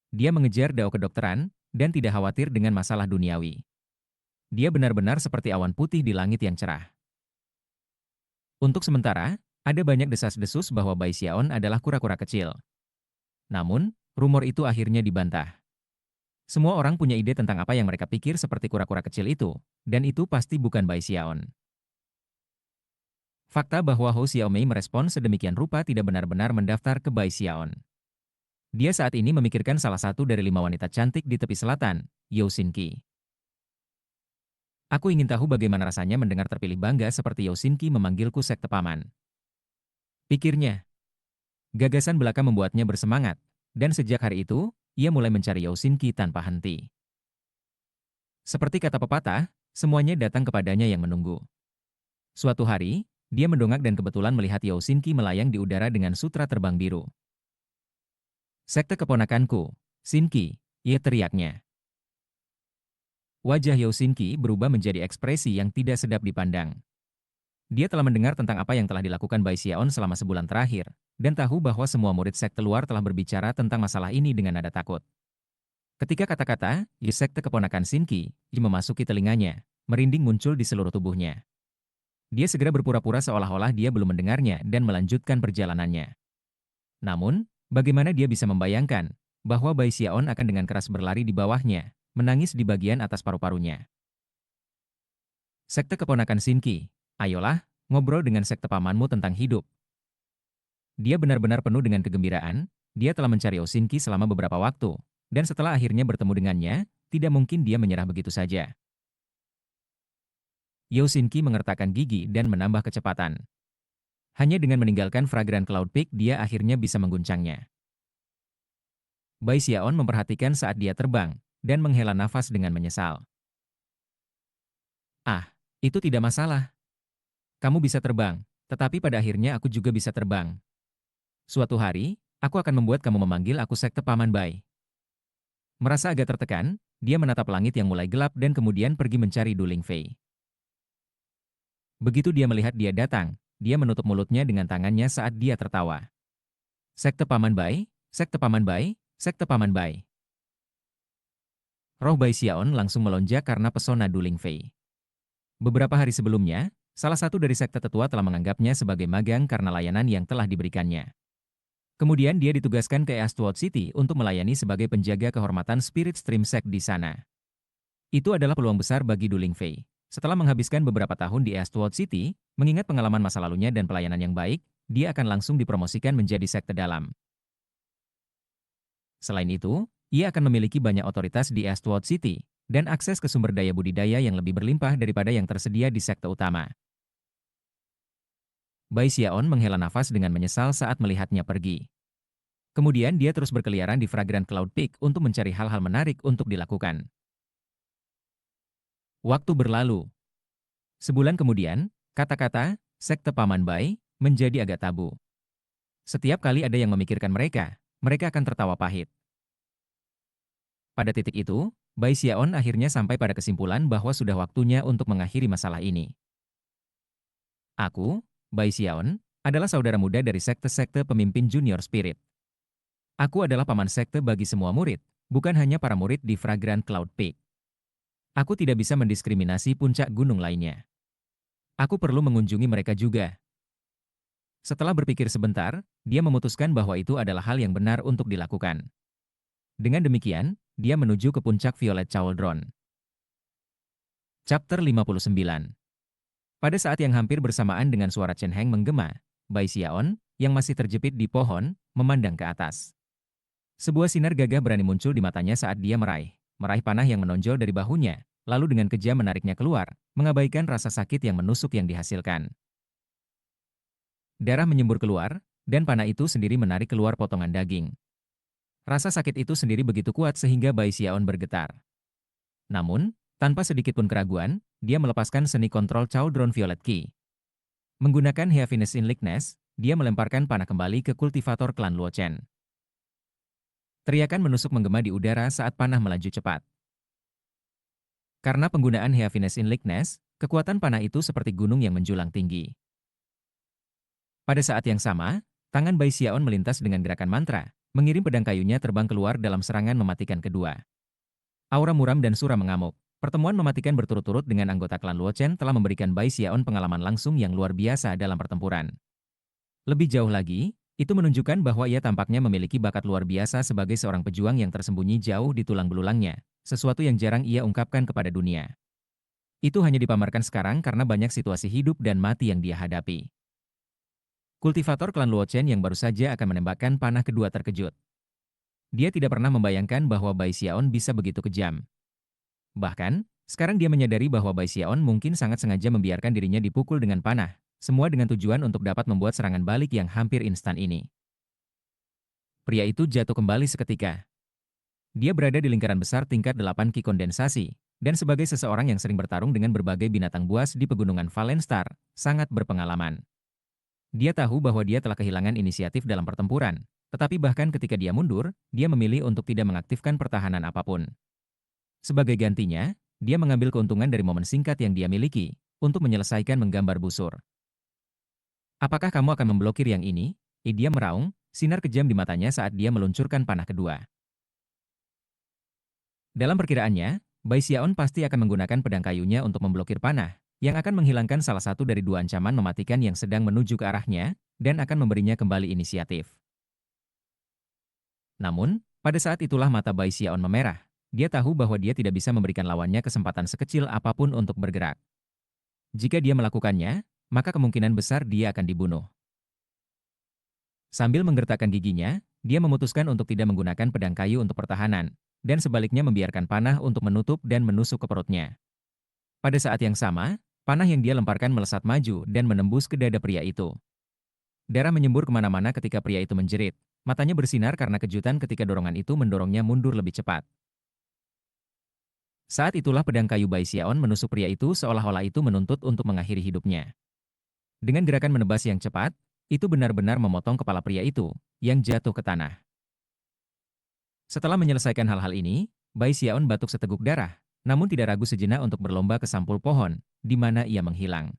Dia mengejar dao kedokteran, dan tidak khawatir dengan masalah duniawi. Dia benar-benar seperti awan putih di langit yang cerah. Untuk sementara, ada banyak desas-desus bahwa Bai Xiaon adalah kura-kura kecil. Namun, rumor itu akhirnya dibantah. Semua orang punya ide tentang apa yang mereka pikir seperti kura-kura kecil itu, dan itu pasti bukan Bai Xiaon. Fakta bahwa Hou Xiaomei merespon sedemikian rupa tidak benar-benar mendaftar ke Bai Xiaon. Dia saat ini memikirkan salah satu dari 5 wanita cantik di tepi selatan, Yao Xinqi. Aku ingin tahu bagaimana rasanya mendengar terpilih bangga seperti Yao Xinqi memanggilku sekte paman. Pikirnya. Gagasan belaka membuatnya bersemangat, dan sejak hari itu, ia mulai mencari Yao Xinqi tanpa henti. Seperti kata pepatah, semuanya datang kepadanya yang menunggu. Suatu hari, dia mendongak dan kebetulan melihat Yao Xinqi melayang di udara dengan sutra terbang biru. Sekte keponakanku, Xinqi, ia teriaknya. Wajah Yao Xinqi berubah menjadi ekspresi yang tidak sedap dipandang. Dia telah mendengar tentang apa yang telah dilakukan Bai Xiaon selama sebulan terakhir, dan tahu bahwa semua murid sekte luar telah berbicara tentang masalah ini dengan nada takut. Ketika kata-kata, sekte keponakan Xinqi, memasuki telinganya, merinding muncul di seluruh tubuhnya. Dia segera berpura-pura seolah-olah dia belum mendengarnya dan melanjutkan perjalanannya. Namun, bagaimana dia bisa membayangkan bahwa Bai Xiaon akan dengan keras berlari di bawahnya, menangis di bagian atas paru-parunya. Sekte keponakan Xinqi, ayolah, ngobrol dengan sekte pamanmu tentang hidup. Dia benar-benar penuh dengan kegembiraan, dia telah mencari Xinqi selama beberapa waktu, dan setelah akhirnya bertemu dengannya, tidak mungkin dia menyerah begitu saja. Yao Xinqi mengertakkan gigi dan menambah kecepatan. Hanya dengan meninggalkan Fragrant Cloud Peak dia akhirnya bisa mengguncangnya. Bai Xiaon memperhatikan saat dia terbang, dan menghela nafas dengan menyesal. Ah, itu tidak masalah. Kamu bisa terbang, tetapi pada akhirnya aku juga bisa terbang. Suatu hari, aku akan membuat kamu memanggil aku Sekte Paman Bai. Merasa agak tertekan, dia menatap langit yang mulai gelap dan kemudian pergi mencari Du Lingfei. Begitu dia melihat dia datang, dia menutup mulutnya dengan tangannya saat dia tertawa. Sekte Paman Bai, Sekte Paman Bai, Sekte Paman Bai. Roh Bai Xiaon langsung melonjak karena pesona Du Lingfei. Beberapa hari sebelumnya, salah satu dari sekte tetua telah menganggapnya sebagai magang karena layanan yang telah diberikannya. Kemudian dia ditugaskan ke Eastwood City untuk melayani sebagai penjaga kehormatan Spirit Stream Sect di sana. Itu adalah peluang besar bagi Du Lingfei. Setelah menghabiskan beberapa tahun di Eastwood City, mengingat pengalaman masa lalunya dan pelayanan yang baik, dia akan langsung dipromosikan menjadi sekte dalam. Selain itu, ia akan memiliki banyak otoritas di Eastwood City, dan akses ke sumber daya budidaya yang lebih berlimpah daripada yang tersedia di sekte utama. Bai Xiaon menghela nafas dengan menyesal saat melihatnya pergi. Kemudian dia terus berkeliaran di Fragrant Cloud Peak untuk mencari hal-hal menarik untuk dilakukan. Waktu berlalu. Sebulan kemudian, kata-kata Sekte Paman Bai menjadi agak tabu. Setiap kali ada yang memikirkan mereka, mereka akan tertawa pahit. Pada titik itu, Bai Xiaon akhirnya sampai pada kesimpulan bahwa sudah waktunya untuk mengakhiri masalah ini. Aku, Bai Xiaon, adalah saudara muda dari sekte-sekte pemimpin Junior Spirit. Aku adalah paman sekte bagi semua murid, bukan hanya para murid di Fragrant Cloud Peak. Aku tidak bisa mendiskriminasi puncak gunung lainnya. Aku perlu mengunjungi mereka juga. Setelah berpikir sebentar, dia memutuskan bahwa itu adalah hal yang benar untuk dilakukan. Dengan demikian, dia menuju ke puncak Violet Cauldron. Chapter 59. Pada saat yang hampir bersamaan dengan suara Chen Heng menggema, Bai Xiaon, yang masih terjepit di pohon, memandang ke atas. Sebuah sinar gagah berani muncul di matanya saat dia meraih panah yang menonjol dari bahunya, lalu dengan kejam menariknya keluar, mengabaikan rasa sakit yang menusuk yang dihasilkan. Darah menyembur keluar, dan panah itu sendiri menarik keluar potongan daging. Rasa sakit itu sendiri begitu kuat sehingga Bai Xiaon bergetar. Namun, tanpa sedikit pun keraguan, dia melepaskan seni kontrol Cauldron Violet Ki. Menggunakan Heaviness in Likeness, dia melemparkan panah kembali ke kultivator klan Luo Chen. Teriakan menusuk menggema di udara saat panah melaju cepat. Karena penggunaan Heaviness in Likeness, kekuatan panah itu seperti gunung yang menjulang tinggi. Pada saat yang sama, tangan Bai Xiaon melintas dengan gerakan mantra, mengirim pedang kayunya terbang keluar dalam serangan mematikan kedua. Aura muram dan suram mengamuk. Pertemuan mematikan berturut-turut dengan anggota klan Luo Chen telah memberikan Bai Xiaon pengalaman langsung yang luar biasa dalam pertempuran. Lebih jauh lagi, itu menunjukkan bahwa ia tampaknya memiliki bakat luar biasa sebagai seorang pejuang yang tersembunyi jauh di tulang belulangnya, sesuatu yang jarang ia ungkapkan kepada dunia. Itu hanya dipamerkan sekarang karena banyak situasi hidup dan mati yang dia hadapi. Kultivator klan Luo Chen yang baru saja akan menembakkan panah kedua terkejut. Dia tidak pernah membayangkan bahwa Bai Xiaon bisa begitu kejam. Bahkan, sekarang dia menyadari bahwa Bai Xiaon mungkin sangat sengaja membiarkan dirinya dipukul dengan panah, semua dengan tujuan untuk dapat membuat serangan balik yang hampir instan ini. Pria itu jatuh kembali seketika. Dia berada di lingkaran besar tingkat 8 Ki kondensasi, dan sebagai seseorang yang sering bertarung dengan berbagai binatang buas di pegunungan Valenstar, sangat berpengalaman. Dia tahu bahwa dia telah kehilangan inisiatif dalam pertempuran, tetapi bahkan ketika dia mundur, dia memilih untuk tidak mengaktifkan pertahanan apapun. Sebagai gantinya, dia mengambil keuntungan dari momen singkat yang dia miliki untuk menyelesaikan menggambar busur. Apakah kamu akan memblokir yang ini? Dia meraung, sinar kejam di matanya saat dia meluncurkan panah kedua. Dalam perkiraannya, Bai Xiaon pasti akan menggunakan pedang kayunya untuk memblokir panah, yang akan menghilangkan salah satu dari dua ancaman mematikan yang sedang menuju ke arahnya, dan akan memberinya kembali inisiatif. Namun, pada saat itulah mata Bai Xiaon memerah. Dia tahu bahwa dia tidak bisa memberikan lawannya kesempatan sekecil apapun untuk bergerak. Jika dia melakukannya, maka kemungkinan besar dia akan dibunuh. Sambil menggertakkan giginya, dia memutuskan untuk tidak menggunakan pedang kayu untuk pertahanan, dan sebaliknya membiarkan panah untuk menutup dan menusuk ke perutnya. Pada saat yang sama, panah yang dia lemparkan melesat maju dan menembus ke dada pria itu. Darah menyembur kemana-mana ketika pria itu menjerit. Matanya bersinar karena kejutan ketika dorongan itu mendorongnya mundur lebih cepat. Saat itulah pedang kayu Bai Xiaon menusuk pria itu seolah-olah itu menuntut untuk mengakhiri hidupnya. Dengan gerakan menebas yang cepat, itu benar-benar memotong kepala pria itu, yang jatuh ke tanah. Setelah menyelesaikan hal-hal ini, Bai Xiaon batuk seteguk darah, namun tidak ragu sejenak untuk berlomba ke sampul pohon, di mana ia menghilang.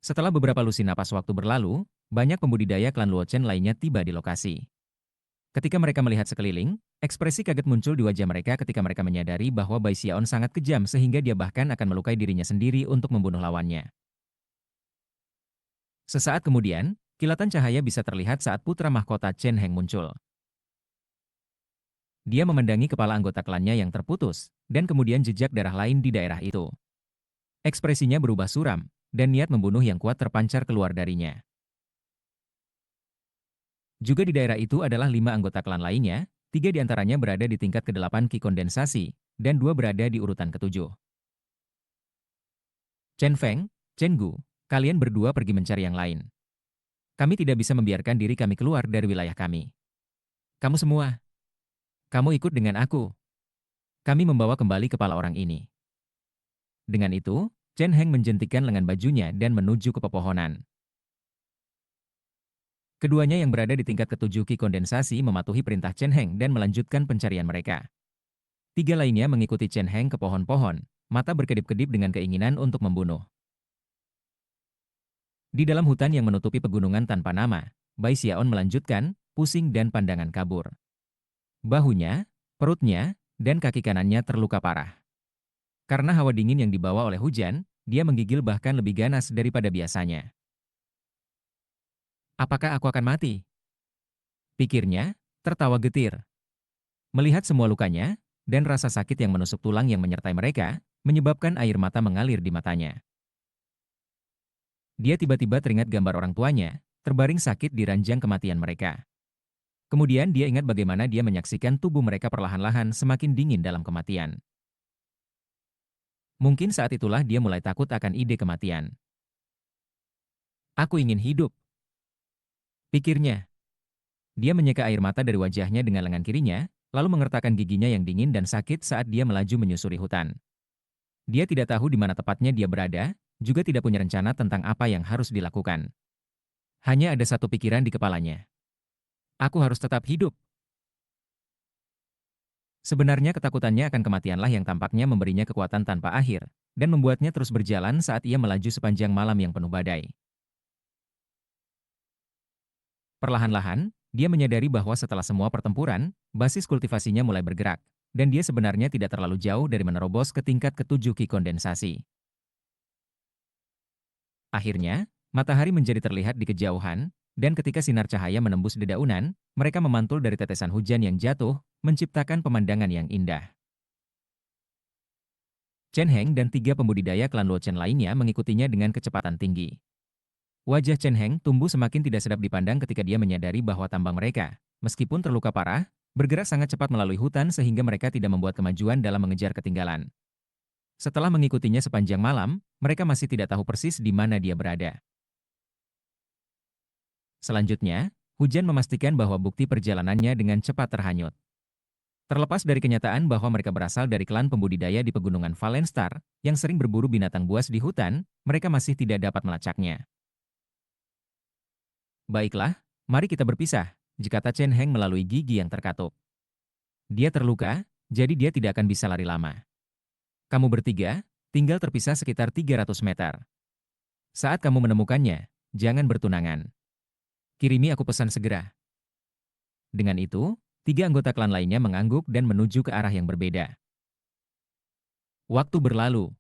Setelah beberapa lusi napas waktu berlalu, banyak pembudidaya klan Luochen lainnya tiba di lokasi. Ketika mereka melihat sekeliling, ekspresi kaget muncul di wajah mereka ketika mereka menyadari bahwa Bai Xiaon sangat kejam sehingga dia bahkan akan melukai dirinya sendiri untuk membunuh lawannya. Sesaat kemudian, kilatan cahaya bisa terlihat saat putra mahkota Chen Heng muncul. Dia memandangi kepala anggota klannya yang terputus, dan kemudian jejak darah lain di daerah itu. Ekspresinya berubah suram, dan niat membunuh yang kuat terpancar keluar darinya. Juga di daerah itu adalah 5 anggota klan lainnya, 3 diantaranya berada di tingkat ke-8 Ki kondensasi, dan 2 berada di urutan ke-7. Chen Feng, Chen Gu, kalian berdua pergi mencari yang lain. Kami tidak bisa membiarkan diri kami keluar dari wilayah kami. Kamu semua, kamu ikut dengan aku. Kami membawa kembali kepala orang ini. Dengan itu, Chen Heng menjentikan lengan bajunya dan menuju ke pepohonan. Keduanya yang berada di tingkat ke-7 Ki kondensasi mematuhi perintah Chen Heng dan melanjutkan pencarian mereka. 3 lainnya mengikuti Chen Heng ke pohon-pohon, mata berkedip-kedip dengan keinginan untuk membunuh. Di dalam hutan yang menutupi pegunungan tanpa nama, Bai Xiaon melanjutkan, pusing dan pandangan kabur. Bahunya, perutnya, dan kaki kanannya terluka parah. Karena hawa dingin yang dibawa oleh hujan, dia menggigil bahkan lebih ganas daripada biasanya. Apakah aku akan mati? Pikirnya, tertawa getir. Melihat semua lukanya, dan rasa sakit yang menusuk tulang yang menyertai mereka, menyebabkan air mata mengalir di matanya. Dia tiba-tiba teringat gambar orang tuanya, terbaring sakit di ranjang kematian mereka. Kemudian dia ingat bagaimana dia menyaksikan tubuh mereka perlahan-lahan semakin dingin dalam kematian. Mungkin saat itulah dia mulai takut akan ide kematian. Aku ingin hidup, pikirnya. Dia menyeka air mata dari wajahnya dengan lengan kirinya, lalu mengertakkan giginya yang dingin dan sakit saat dia melaju menyusuri hutan. Dia tidak tahu di mana tepatnya dia berada, juga tidak punya rencana tentang apa yang harus dilakukan. Hanya ada satu pikiran di kepalanya. Aku harus tetap hidup. Sebenarnya ketakutannya akan kematianlah yang tampaknya memberinya kekuatan tanpa akhir, dan membuatnya terus berjalan saat ia melaju sepanjang malam yang penuh badai. Perlahan-lahan, dia menyadari bahwa setelah semua pertempuran, basis kultivasinya mulai bergerak, dan dia sebenarnya tidak terlalu jauh dari menerobos ke tingkat ke-7 Ki kondensasi. Akhirnya, matahari menjadi terlihat di kejauhan, dan ketika sinar cahaya menembus dedaunan, mereka memantul dari tetesan hujan yang jatuh, menciptakan pemandangan yang indah. Chen Heng dan 3 pembudidaya klan Luochen lainnya mengikutinya dengan kecepatan tinggi. Wajah Chen Heng tumbuh semakin tidak sedap dipandang ketika dia menyadari bahwa tambang mereka, meskipun terluka parah, bergerak sangat cepat melalui hutan sehingga mereka tidak membuat kemajuan dalam mengejar ketinggalan. Setelah mengikutinya sepanjang malam, mereka masih tidak tahu persis di mana dia berada. Selanjutnya, hujan memastikan bahwa bukti perjalanannya dengan cepat terhanyut. Terlepas dari kenyataan bahwa mereka berasal dari klan pembudidaya di pegunungan Valenstar, yang sering berburu binatang buas di hutan, mereka masih tidak dapat melacaknya. Baiklah, mari kita berpisah, kata Chen Heng melalui gigi yang terkatup. Dia terluka, jadi dia tidak akan bisa lari lama. Kamu bertiga, tinggal terpisah sekitar 300 meter. Saat kamu menemukannya, jangan bertunangan. Kirimi aku pesan segera. Dengan itu, 3 anggota klan lainnya mengangguk dan menuju ke arah yang berbeda. Waktu berlalu.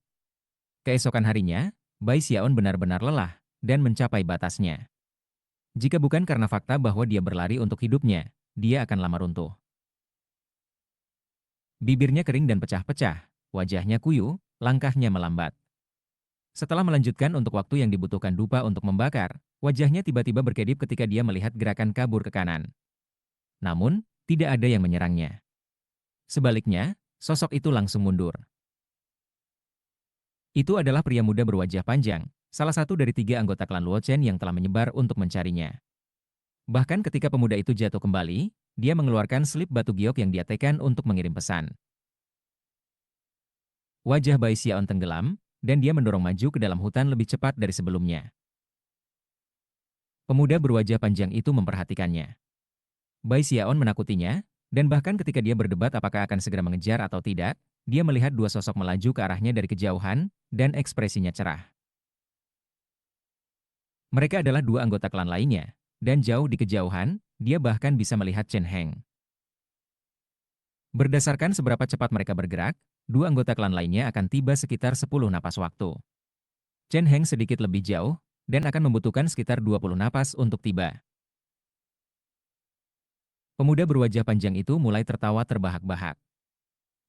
Keesokan harinya, Bai Xiaon benar-benar lelah dan mencapai batasnya. Jika bukan karena fakta bahwa dia berlari untuk hidupnya, dia akan lama runtuh. Bibirnya kering dan pecah-pecah, wajahnya kuyu, langkahnya melambat. Setelah melanjutkan untuk waktu yang dibutuhkan dupa untuk membakar, wajahnya tiba-tiba berkedip ketika dia melihat gerakan kabur ke kanan. Namun, tidak ada yang menyerangnya. Sebaliknya, sosok itu langsung mundur. Itu adalah pria muda berwajah panjang, salah satu dari 3 anggota klan Luochen yang telah menyebar untuk mencarinya. Bahkan ketika pemuda itu jatuh kembali, dia mengeluarkan slip batu giok yang dia tekan untuk mengirim pesan. Wajah Bai Xiaon tenggelam, dan dia mendorong maju ke dalam hutan lebih cepat dari sebelumnya. Pemuda berwajah panjang itu memperhatikannya. Bai Xiaon menakutinya, dan bahkan ketika dia berdebat apakah akan segera mengejar atau tidak, dia melihat dua sosok melaju ke arahnya dari kejauhan, dan ekspresinya cerah. Mereka adalah dua anggota klan lainnya, dan jauh di kejauhan, dia bahkan bisa melihat Chen Heng. Berdasarkan seberapa cepat mereka bergerak, dua anggota klan lainnya akan tiba sekitar 10 napas waktu. Chen Heng sedikit lebih jauh, dan akan membutuhkan sekitar 20 napas untuk tiba. Pemuda berwajah panjang itu mulai tertawa terbahak-bahak.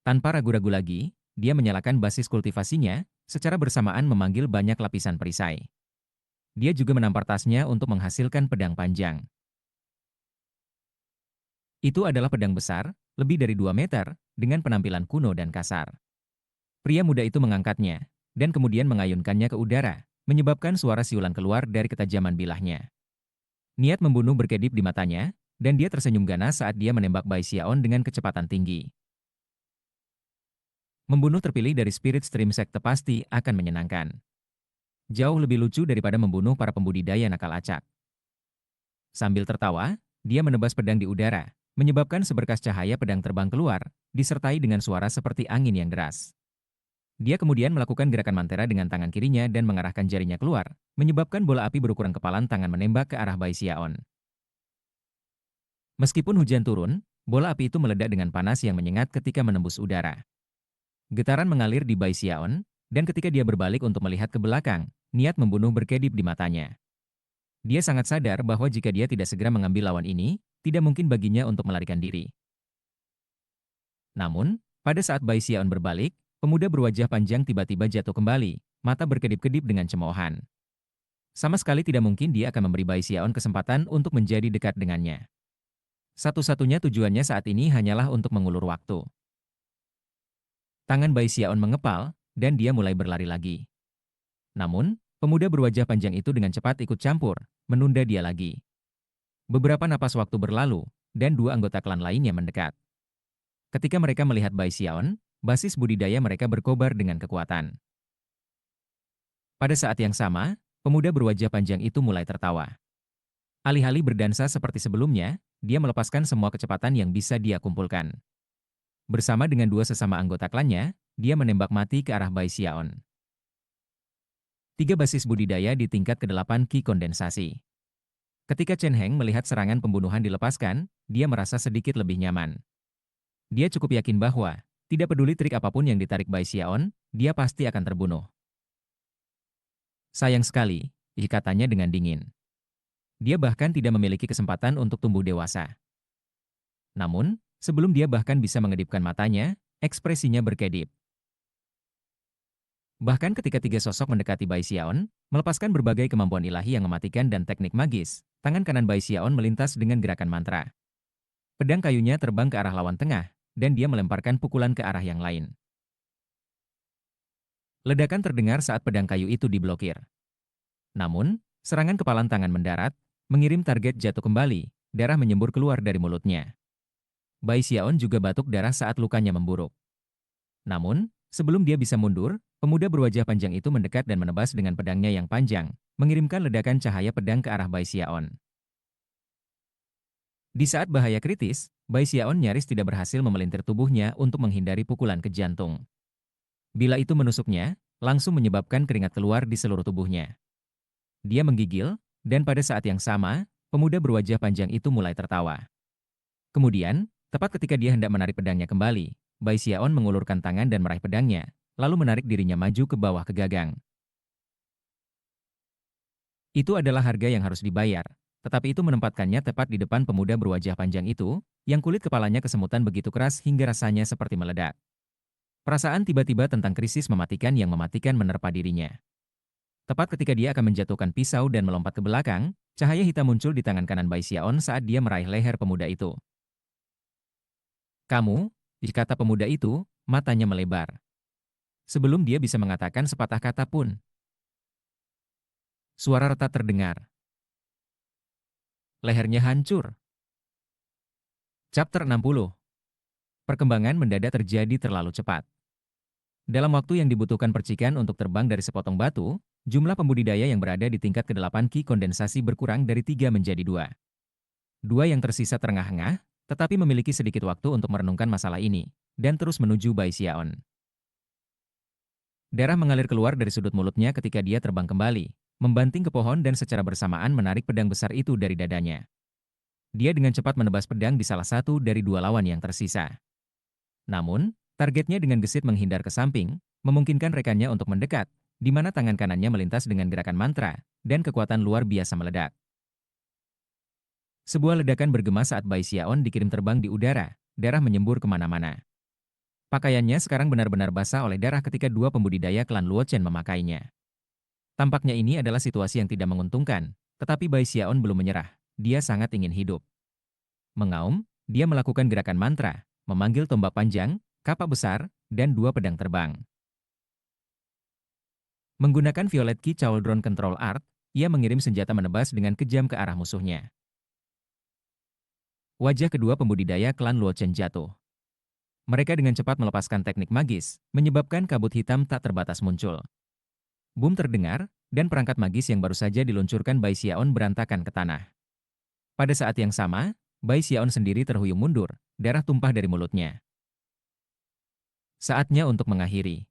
Tanpa ragu-ragu lagi, dia menyalakan basis kultivasinya, secara bersamaan memanggil banyak lapisan perisai. Dia juga menampar tasnya untuk menghasilkan pedang panjang. Itu adalah pedang besar, lebih dari 2 meter, dengan penampilan kuno dan kasar. Pria muda itu mengangkatnya, dan kemudian mengayunkannya ke udara, menyebabkan suara siulan keluar dari ketajaman bilahnya. Niat membunuh berkedip di matanya, dan dia tersenyum ganas saat dia menembak Bai Xiaon dengan kecepatan tinggi. Membunuh terpilih dari Spirit Stream Sekte pasti akan menyenangkan. Jauh lebih lucu daripada membunuh para pembudidaya nakal acak. Sambil tertawa, dia menebas pedang di udara, menyebabkan seberkas cahaya pedang terbang keluar, disertai dengan suara seperti angin yang deras. Dia kemudian melakukan gerakan mantera dengan tangan kirinya dan mengarahkan jarinya keluar, menyebabkan bola api berukuran kepalan tangan menembak ke arah Bai Xiaon. Meskipun hujan turun, bola api itu meledak dengan panas yang menyengat ketika menembus udara. Getaran mengalir di Bai Xiaon, dan ketika dia berbalik untuk melihat ke belakang, niat membunuh berkedip di matanya. Dia sangat sadar bahwa jika dia tidak segera mengambil lawan ini, tidak mungkin baginya untuk melarikan diri. Namun, pada saat Bai Xiaon berbalik, pemuda berwajah panjang tiba-tiba jatuh kembali, mata berkedip-kedip dengan cemoohan. Sama sekali tidak mungkin dia akan memberi Bai Xiaon kesempatan untuk menjadi dekat dengannya. Satu-satunya tujuannya saat ini hanyalah untuk mengulur waktu. Tangan Bai Xiaon mengepal, dan dia mulai berlari lagi. Namun, pemuda berwajah panjang itu dengan cepat ikut campur, menunda dia lagi. Beberapa napas waktu berlalu, dan dua anggota klan lainnya mendekat. Ketika mereka melihat Bai Xiaon, basis budidaya mereka berkobar dengan kekuatan. Pada saat yang sama, pemuda berwajah panjang itu mulai tertawa. Alih-alih berdansa seperti sebelumnya, dia melepaskan semua kecepatan yang bisa dia kumpulkan. Bersama dengan dua sesama anggota klannya, dia menembak mati ke arah Bai Xiaon. Tiga basis budidaya di tingkat ke-8 Ki kondensasi. Ketika Chen Heng melihat serangan pembunuhan dilepaskan, dia merasa sedikit lebih nyaman. Dia cukup yakin bahwa, tidak peduli trik apapun yang ditarik Bai Xiaon, dia pasti akan terbunuh. Sayang sekali, katanya dengan dingin. Dia bahkan tidak memiliki kesempatan untuk tumbuh dewasa. Namun, sebelum dia bahkan bisa mengedipkan matanya, ekspresinya berkedip. Bahkan ketika tiga sosok mendekati Bai Xiaon, melepaskan berbagai kemampuan ilahi yang mematikan dan teknik magis, tangan kanan Bai Xiaon melintas dengan gerakan mantra. Pedang kayunya terbang ke arah lawan tengah, dan dia melemparkan pukulan ke arah yang lain. Ledakan terdengar saat pedang kayu itu diblokir. Namun, serangan kepalan tangan mendarat, mengirim target jatuh kembali, darah menyembur keluar dari mulutnya. Bai Xiaon juga batuk darah saat lukanya memburuk. Namun, sebelum dia bisa mundur, pemuda berwajah panjang itu mendekat dan menebas dengan pedangnya yang panjang, mengirimkan ledakan cahaya pedang ke arah Bai Xiaon. Di saat bahaya kritis, Bai Xiaon nyaris tidak berhasil memelintir tubuhnya untuk menghindari pukulan ke jantung. Bila itu menusuknya, langsung menyebabkan keringat keluar di seluruh tubuhnya. Dia menggigil, dan pada saat yang sama, pemuda berwajah panjang itu mulai tertawa. Kemudian, tepat ketika dia hendak menarik pedangnya kembali, Bai Xiaon mengulurkan tangan dan meraih pedangnya, lalu menarik dirinya maju ke bawah ke gagang. Itu adalah harga yang harus dibayar, tetapi itu menempatkannya tepat di depan pemuda berwajah panjang itu, yang kulit kepalanya kesemutan begitu keras hingga rasanya seperti meledak. Perasaan tiba-tiba tentang krisis mematikan yang mematikan menerpa dirinya. Tepat ketika dia akan menjatuhkan pisau dan melompat ke belakang, cahaya hitam muncul di tangan kanan Bai Xiaon saat dia meraih leher pemuda itu. "Kamu," kata pemuda itu, matanya melebar. Sebelum dia bisa mengatakan sepatah kata pun, suara retak terdengar. Lehernya hancur. Chapter 60. Perkembangan mendadak terjadi terlalu cepat. Dalam waktu yang dibutuhkan percikan untuk terbang dari sepotong batu, jumlah pembudidaya yang berada di tingkat ke-8 Ki kondensasi berkurang dari 3 menjadi 2. Dua yang tersisa terengah-engah, tetapi memiliki sedikit waktu untuk merenungkan masalah ini, dan terus menuju Bai Xiaon. Darah mengalir keluar dari sudut mulutnya ketika dia terbang kembali, membanting ke pohon dan secara bersamaan menarik pedang besar itu dari dadanya. Dia dengan cepat menebas pedang di salah satu dari dua lawan yang tersisa. Namun, targetnya dengan gesit menghindar ke samping, memungkinkan rekannya untuk mendekat, di mana tangan kanannya melintas dengan gerakan mantra, dan kekuatan luar biasa meledak. Sebuah ledakan bergema saat Bai Xiaon dikirim terbang di udara, darah menyembur kemana-mana. Pakaiannya sekarang benar-benar basah oleh darah ketika dua pembudidaya klan Luochen memakainya. Tampaknya ini adalah situasi yang tidak menguntungkan, tetapi Bai Xiaon belum menyerah. Dia sangat ingin hidup. Mengaum, dia melakukan gerakan mantra, memanggil tombak panjang, kapak besar, dan dua pedang terbang. Menggunakan Violet Ki Cauldron Control Art, ia mengirim senjata menebas dengan kejam ke arah musuhnya. Wajah kedua pembudidaya klan Luochen jatuh. Mereka dengan cepat melepaskan teknik magis, menyebabkan kabut hitam tak terbatas muncul. Boom terdengar, dan perangkat magis yang baru saja diluncurkan Bai Xiaon berantakan ke tanah. Pada saat yang sama, Bai Xiaon sendiri terhuyung mundur, darah tumpah dari mulutnya. Saatnya untuk mengakhiri.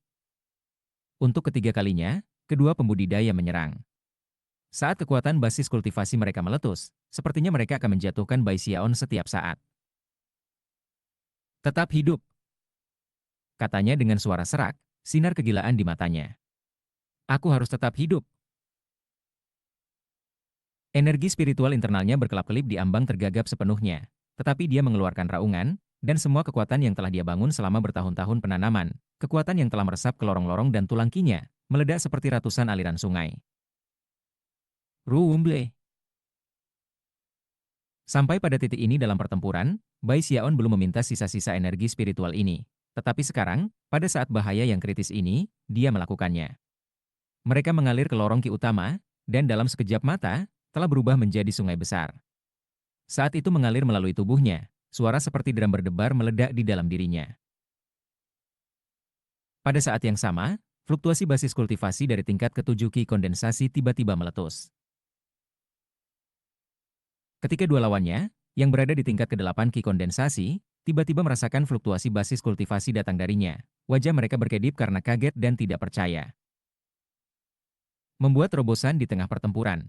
Untuk ketiga kalinya, kedua pembudidaya menyerang. Saat kekuatan basis kultivasi mereka meletus, sepertinya mereka akan menjatuhkan Bai Xiaon setiap saat. Tetap hidup, katanya dengan suara serak, sinar kegilaan di matanya. Aku harus tetap hidup. Energi spiritual internalnya berkelap-kelip di ambang tergagap sepenuhnya, tetapi dia mengeluarkan raungan, dan semua kekuatan yang telah dia bangun selama bertahun-tahun penanaman, kekuatan yang telah meresap ke lorong-lorong dan tulang kinya, meledak seperti ratusan aliran sungai. Rumble. Sampai pada titik ini dalam pertempuran, Bai Xiaon belum meminta sisa-sisa energi spiritual ini. Tetapi sekarang, pada saat bahaya yang kritis ini, dia melakukannya. Mereka mengalir ke lorong ki utama, dan dalam sekejap mata, telah berubah menjadi sungai besar. Saat itu mengalir melalui tubuhnya, suara seperti drum berdebar meledak di dalam dirinya. Pada saat yang sama, fluktuasi basis kultivasi dari tingkat ke-7 ki kondensasi tiba-tiba meletus. Ketika dua lawannya, yang berada di tingkat ke-8 ki kondensasi, tiba-tiba merasakan fluktuasi basis kultivasi datang darinya. Wajah mereka berkedip karena kaget dan tidak percaya. Membuat terobosan di tengah pertempuran.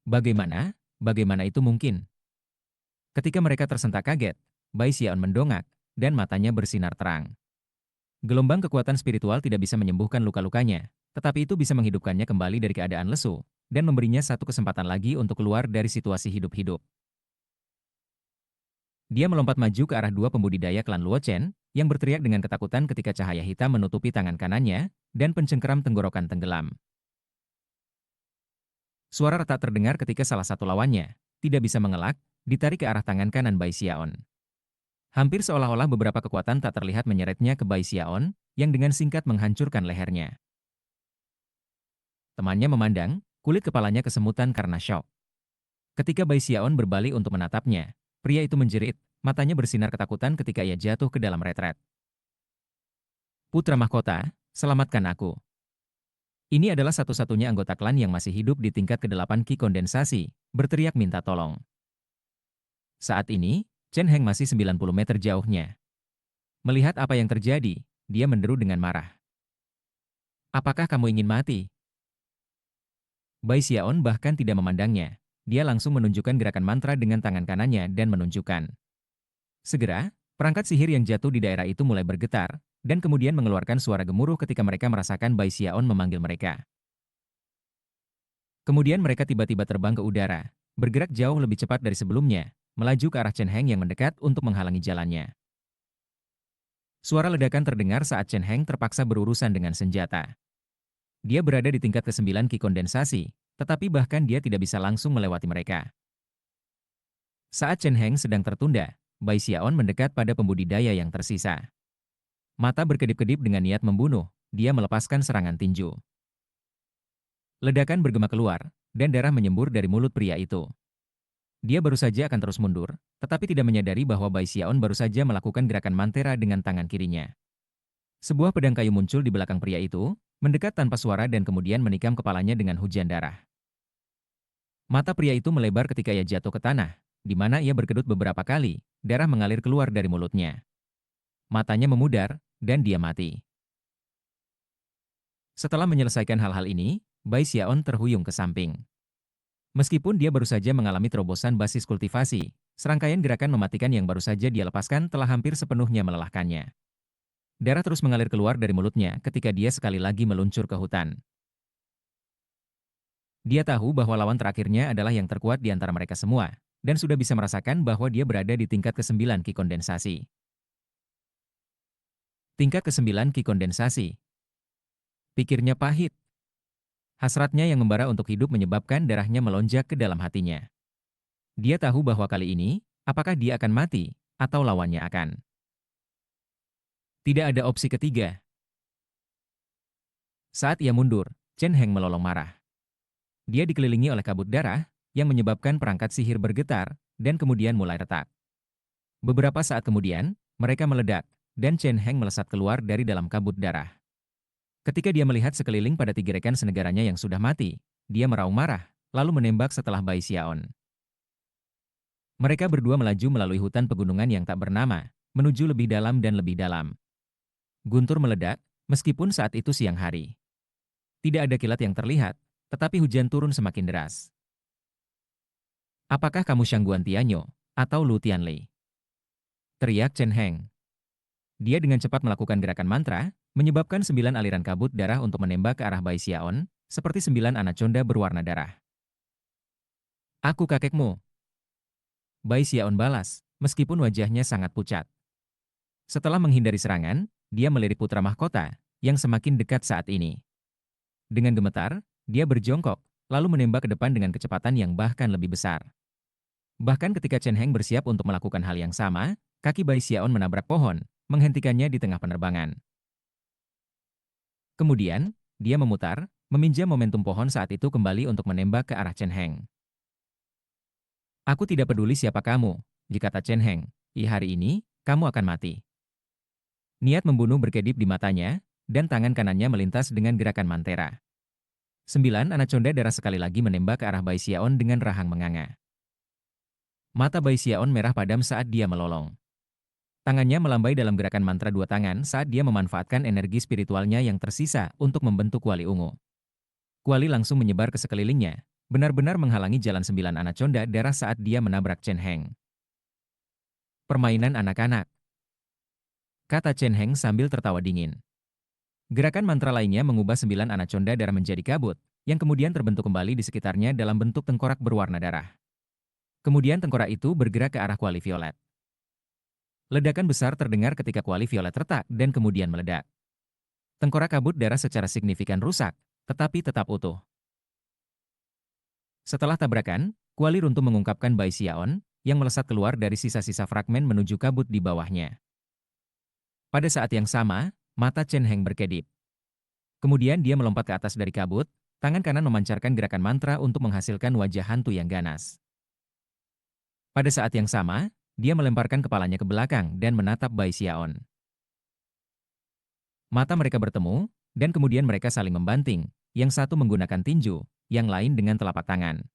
Bagaimana? Bagaimana itu mungkin? Ketika mereka tersentak kaget, Bai Xiaon mendongak, dan matanya bersinar terang. Gelombang kekuatan spiritual tidak bisa menyembuhkan luka-lukanya, tetapi itu bisa menghidupkannya kembali dari keadaan lesu, dan memberinya satu kesempatan lagi untuk keluar dari situasi hidup-hidup. Dia melompat maju ke arah dua pembudidaya klan Luochen, yang berteriak dengan ketakutan ketika cahaya hitam menutupi tangan kanannya, dan pencengkeram tenggorokan tenggelam. Suara retak terdengar ketika salah satu lawannya, tidak bisa mengelak, ditarik ke arah tangan kanan Bai Xiaon. Hampir seolah-olah beberapa kekuatan tak terlihat menyeretnya ke Bai Xiaon, yang dengan singkat menghancurkan lehernya. Temannya memandang, kulit kepalanya kesemutan karena syok. Ketika Bai Xiaon berbalik untuk menatapnya, pria itu menjerit, matanya bersinar ketakutan ketika ia jatuh ke dalam retret. Putra mahkota, selamatkan aku. Ini adalah satu-satunya anggota klan yang masih hidup di tingkat ke-8 ki kondensasi, berteriak minta tolong. Saat ini, Chen Heng masih 90 meter jauhnya. Melihat apa yang terjadi, dia menderu dengan marah. Apakah kamu ingin mati? Bai Xiaon bahkan tidak memandangnya. Dia langsung menunjukkan gerakan mantra dengan tangan kanannya dan menunjukkan. Segera, perangkat sihir yang jatuh di daerah itu mulai bergetar, dan kemudian mengeluarkan suara gemuruh ketika mereka merasakan Bai Xiaon memanggil mereka. Kemudian mereka tiba-tiba terbang ke udara, bergerak jauh lebih cepat dari sebelumnya, melaju ke arah Chen Heng yang mendekat untuk menghalangi jalannya. Suara ledakan terdengar saat Chen Heng terpaksa berurusan dengan senjata. Dia berada di tingkat ke-9 ki kondensasi, tetapi bahkan dia tidak bisa langsung melewati mereka. Saat Chen Heng sedang tertunda, Bai Xiaon mendekat pada pembudidaya yang tersisa. Mata berkedip-kedip dengan niat membunuh, dia melepaskan serangan tinju. Ledakan bergema keluar, dan darah menyembur dari mulut pria itu. Dia baru saja akan terus mundur, tetapi tidak menyadari bahwa Bai Xiaon baru saja melakukan gerakan mantera dengan tangan kirinya. Sebuah pedang kayu muncul di belakang pria itu, mendekat tanpa suara dan kemudian menikam kepalanya dengan hujan darah. Mata pria itu melebar ketika ia jatuh ke tanah, di mana ia berkedut beberapa kali, darah mengalir keluar dari mulutnya. Matanya memudar, dan dia mati. Setelah menyelesaikan hal-hal ini, Bai Xiaon terhuyung ke samping. Meskipun dia baru saja mengalami terobosan basis kultivasi, serangkaian gerakan mematikan yang baru saja dia lepaskan telah hampir sepenuhnya melelahkannya. Darah terus mengalir keluar dari mulutnya ketika dia sekali lagi meluncur ke hutan. Dia tahu bahwa lawan terakhirnya adalah yang terkuat di antara mereka semua, dan sudah bisa merasakan bahwa dia berada di tingkat ke-9 Ki kondensasi. Tingkat ke-9 Ki kondensasi. Pikirnya pahit. Hasratnya yang membara untuk hidup menyebabkan darahnya melonjak ke dalam hatinya. Dia tahu bahwa kali ini, apakah dia akan mati, atau lawannya akan. Tidak ada opsi ketiga. Saat ia mundur, Chen Heng melolong marah. Dia dikelilingi oleh kabut darah, yang menyebabkan perangkat sihir bergetar, dan kemudian mulai retak. Beberapa saat kemudian, mereka meledak, dan Chen Heng melesat keluar dari dalam kabut darah. Ketika dia melihat sekeliling pada tiga rekan senegaranya yang sudah mati, dia meraung marah, lalu menembak setelah Bai Xiaon. Mereka berdua melaju melalui hutan pegunungan yang tak bernama, menuju lebih dalam dan lebih dalam. Guntur meledak, meskipun saat itu siang hari. Tidak ada kilat yang terlihat, tetapi hujan turun semakin deras. Apakah kamu Shangguan Tianyo, atau Lu Tianlei? Teriak Chen Heng. Dia dengan cepat melakukan gerakan mantra, menyebabkan 9 aliran kabut darah untuk menembak ke arah Bai Xiaon, seperti 9 anaconda berwarna darah. Aku kakekmu. Bai Xiaon balas, meskipun wajahnya sangat pucat. Setelah menghindari serangan, dia melirik putra mahkota, yang semakin dekat saat ini. Dengan gemetar, dia berjongkok, lalu menembak ke depan dengan kecepatan yang bahkan lebih besar. Bahkan ketika Chen Heng bersiap untuk melakukan hal yang sama, kaki Bai Xiaon menabrak pohon, menghentikannya di tengah penerbangan. Kemudian, dia memutar, meminjam momentum pohon saat itu kembali untuk menembak ke arah Chen Heng. Aku tidak peduli siapa kamu, kata Chen Heng. Hari ini, kamu akan mati. Niat membunuh berkedip di matanya, dan tangan kanannya melintas dengan gerakan mantera. 9 anaconda darah sekali lagi menembak ke arah Bai Xiaon dengan rahang menganga. Mata Bai Xiaon merah padam saat dia melolong. Tangannya melambai dalam gerakan mantra dua tangan saat dia memanfaatkan energi spiritualnya yang tersisa untuk membentuk kuali ungu. Kuali langsung menyebar ke sekelilingnya, benar-benar menghalangi jalan 9 anaconda darah saat dia menabrak Chen Heng. Permainan anak-anak, kata Chen Heng sambil tertawa dingin. Gerakan mantra lainnya mengubah 9 anaconda darah menjadi kabut, yang kemudian terbentuk kembali di sekitarnya dalam bentuk tengkorak berwarna darah. Kemudian tengkorak itu bergerak ke arah kuali violet. Ledakan besar terdengar ketika kuali violet retak dan kemudian meledak. Tengkorak kabut darah secara signifikan rusak, tetapi tetap utuh. Setelah tabrakan, kuali runtuh mengungkapkan Bai Xiaon, yang melesat keluar dari sisa-sisa fragmen menuju kabut di bawahnya. Pada saat yang sama, mata Chen Heng berkedip. Kemudian dia melompat ke atas dari kabut, tangan kanan memancarkan gerakan mantra untuk menghasilkan wajah hantu yang ganas. Pada saat yang sama, dia melemparkan kepalanya ke belakang dan menatap Bai Xiaon. Mata mereka bertemu, dan kemudian mereka saling membanting, yang satu menggunakan tinju, yang lain dengan telapak tangan.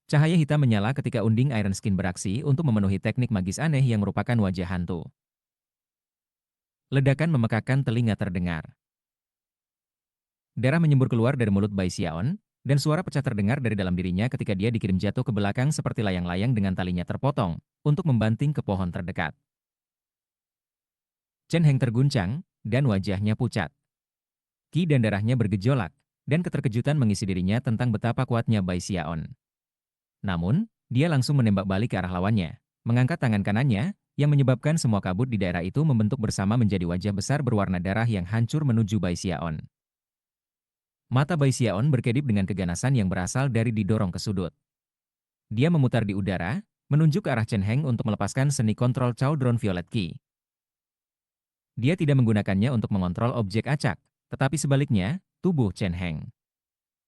Cahaya hitam menyala ketika unding Iron Skin beraksi untuk memenuhi teknik magis aneh yang merupakan wajah hantu. Ledakan memekakkan telinga terdengar. Darah menyembur keluar dari mulut Bai Xiaon, dan suara pecah terdengar dari dalam dirinya ketika dia dikirim jatuh ke belakang seperti layang-layang dengan talinya terpotong, untuk membanting ke pohon terdekat. Chen Heng terguncang, dan wajahnya pucat. Ki dan darahnya bergejolak, dan keterkejutan mengisi dirinya tentang betapa kuatnya Bai Xiaon. Namun, dia langsung menembak balik ke arah lawannya, mengangkat tangan kanannya, yang menyebabkan semua kabut di daerah itu membentuk bersama menjadi wajah besar berwarna darah yang hancur menuju Bai Xiaon. Mata Bai Xiaon berkedip dengan keganasan yang berasal dari didorong ke sudut. Dia memutar di udara, menunjuk ke arah Chen Heng untuk melepaskan seni kontrol Caudron Violet Ki. Dia tidak menggunakannya untuk mengontrol objek acak, tetapi sebaliknya, tubuh Chen Heng.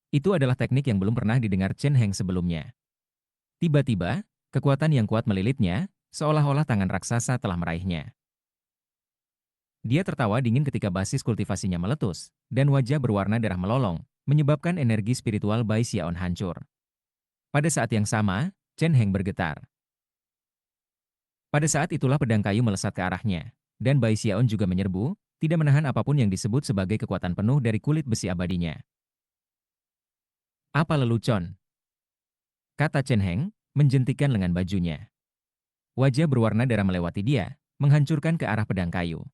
Itu adalah teknik yang belum pernah didengar Chen Heng sebelumnya. Tiba-tiba, kekuatan yang kuat melilitnya, seolah-olah tangan raksasa telah meraihnya. Dia tertawa dingin ketika basis kultivasinya meletus, dan wajah berwarna darah melolong, menyebabkan energi spiritual Bai Xiaon hancur. Pada saat yang sama, Chen Heng bergetar. Pada saat itulah pedang kayu melesat ke arahnya, dan Bai Xiaon juga menyerbu, tidak menahan apapun yang disebut sebagai kekuatan penuh dari kulit besi abadinya. Apa lelucon? Kata Chen Heng, menjentikan lengan bajunya. Wajah berwarna darah melewati dia, menghancurkan ke arah pedang kayu.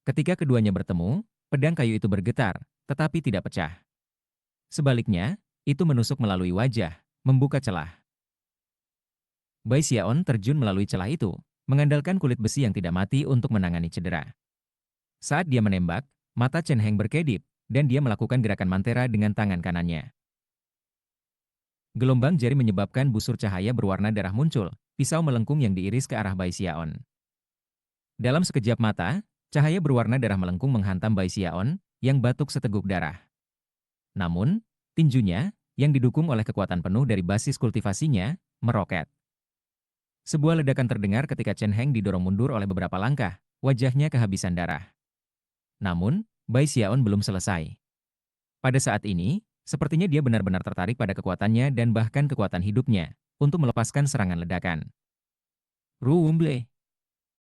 Ketika keduanya bertemu, pedang kayu itu bergetar, tetapi tidak pecah. Sebaliknya, itu menusuk melalui wajah, membuka celah. Bai Xiaon terjun melalui celah itu, mengandalkan kulit besi yang tidak mati untuk menangani cedera. Saat dia menembak, mata Chen Heng berkedip, dan dia melakukan gerakan mantera dengan tangan kanannya. Gelombang jari menyebabkan busur cahaya berwarna darah muncul, pisau melengkung yang diiris ke arah Bai Xiaon. Dalam sekejap mata, cahaya berwarna darah melengkung menghantam Bai Xiaon, yang batuk seteguk darah. Namun, tinjunya, yang didukung oleh kekuatan penuh dari basis kultivasinya, meroket. Sebuah ledakan terdengar ketika Chen Heng didorong mundur oleh beberapa langkah, wajahnya kehabisan darah. Namun, Bai Xiaon belum selesai. Pada saat ini, sepertinya dia benar-benar tertarik pada kekuatannya dan bahkan kekuatan hidupnya, untuk melepaskan serangan ledakan. Rumble.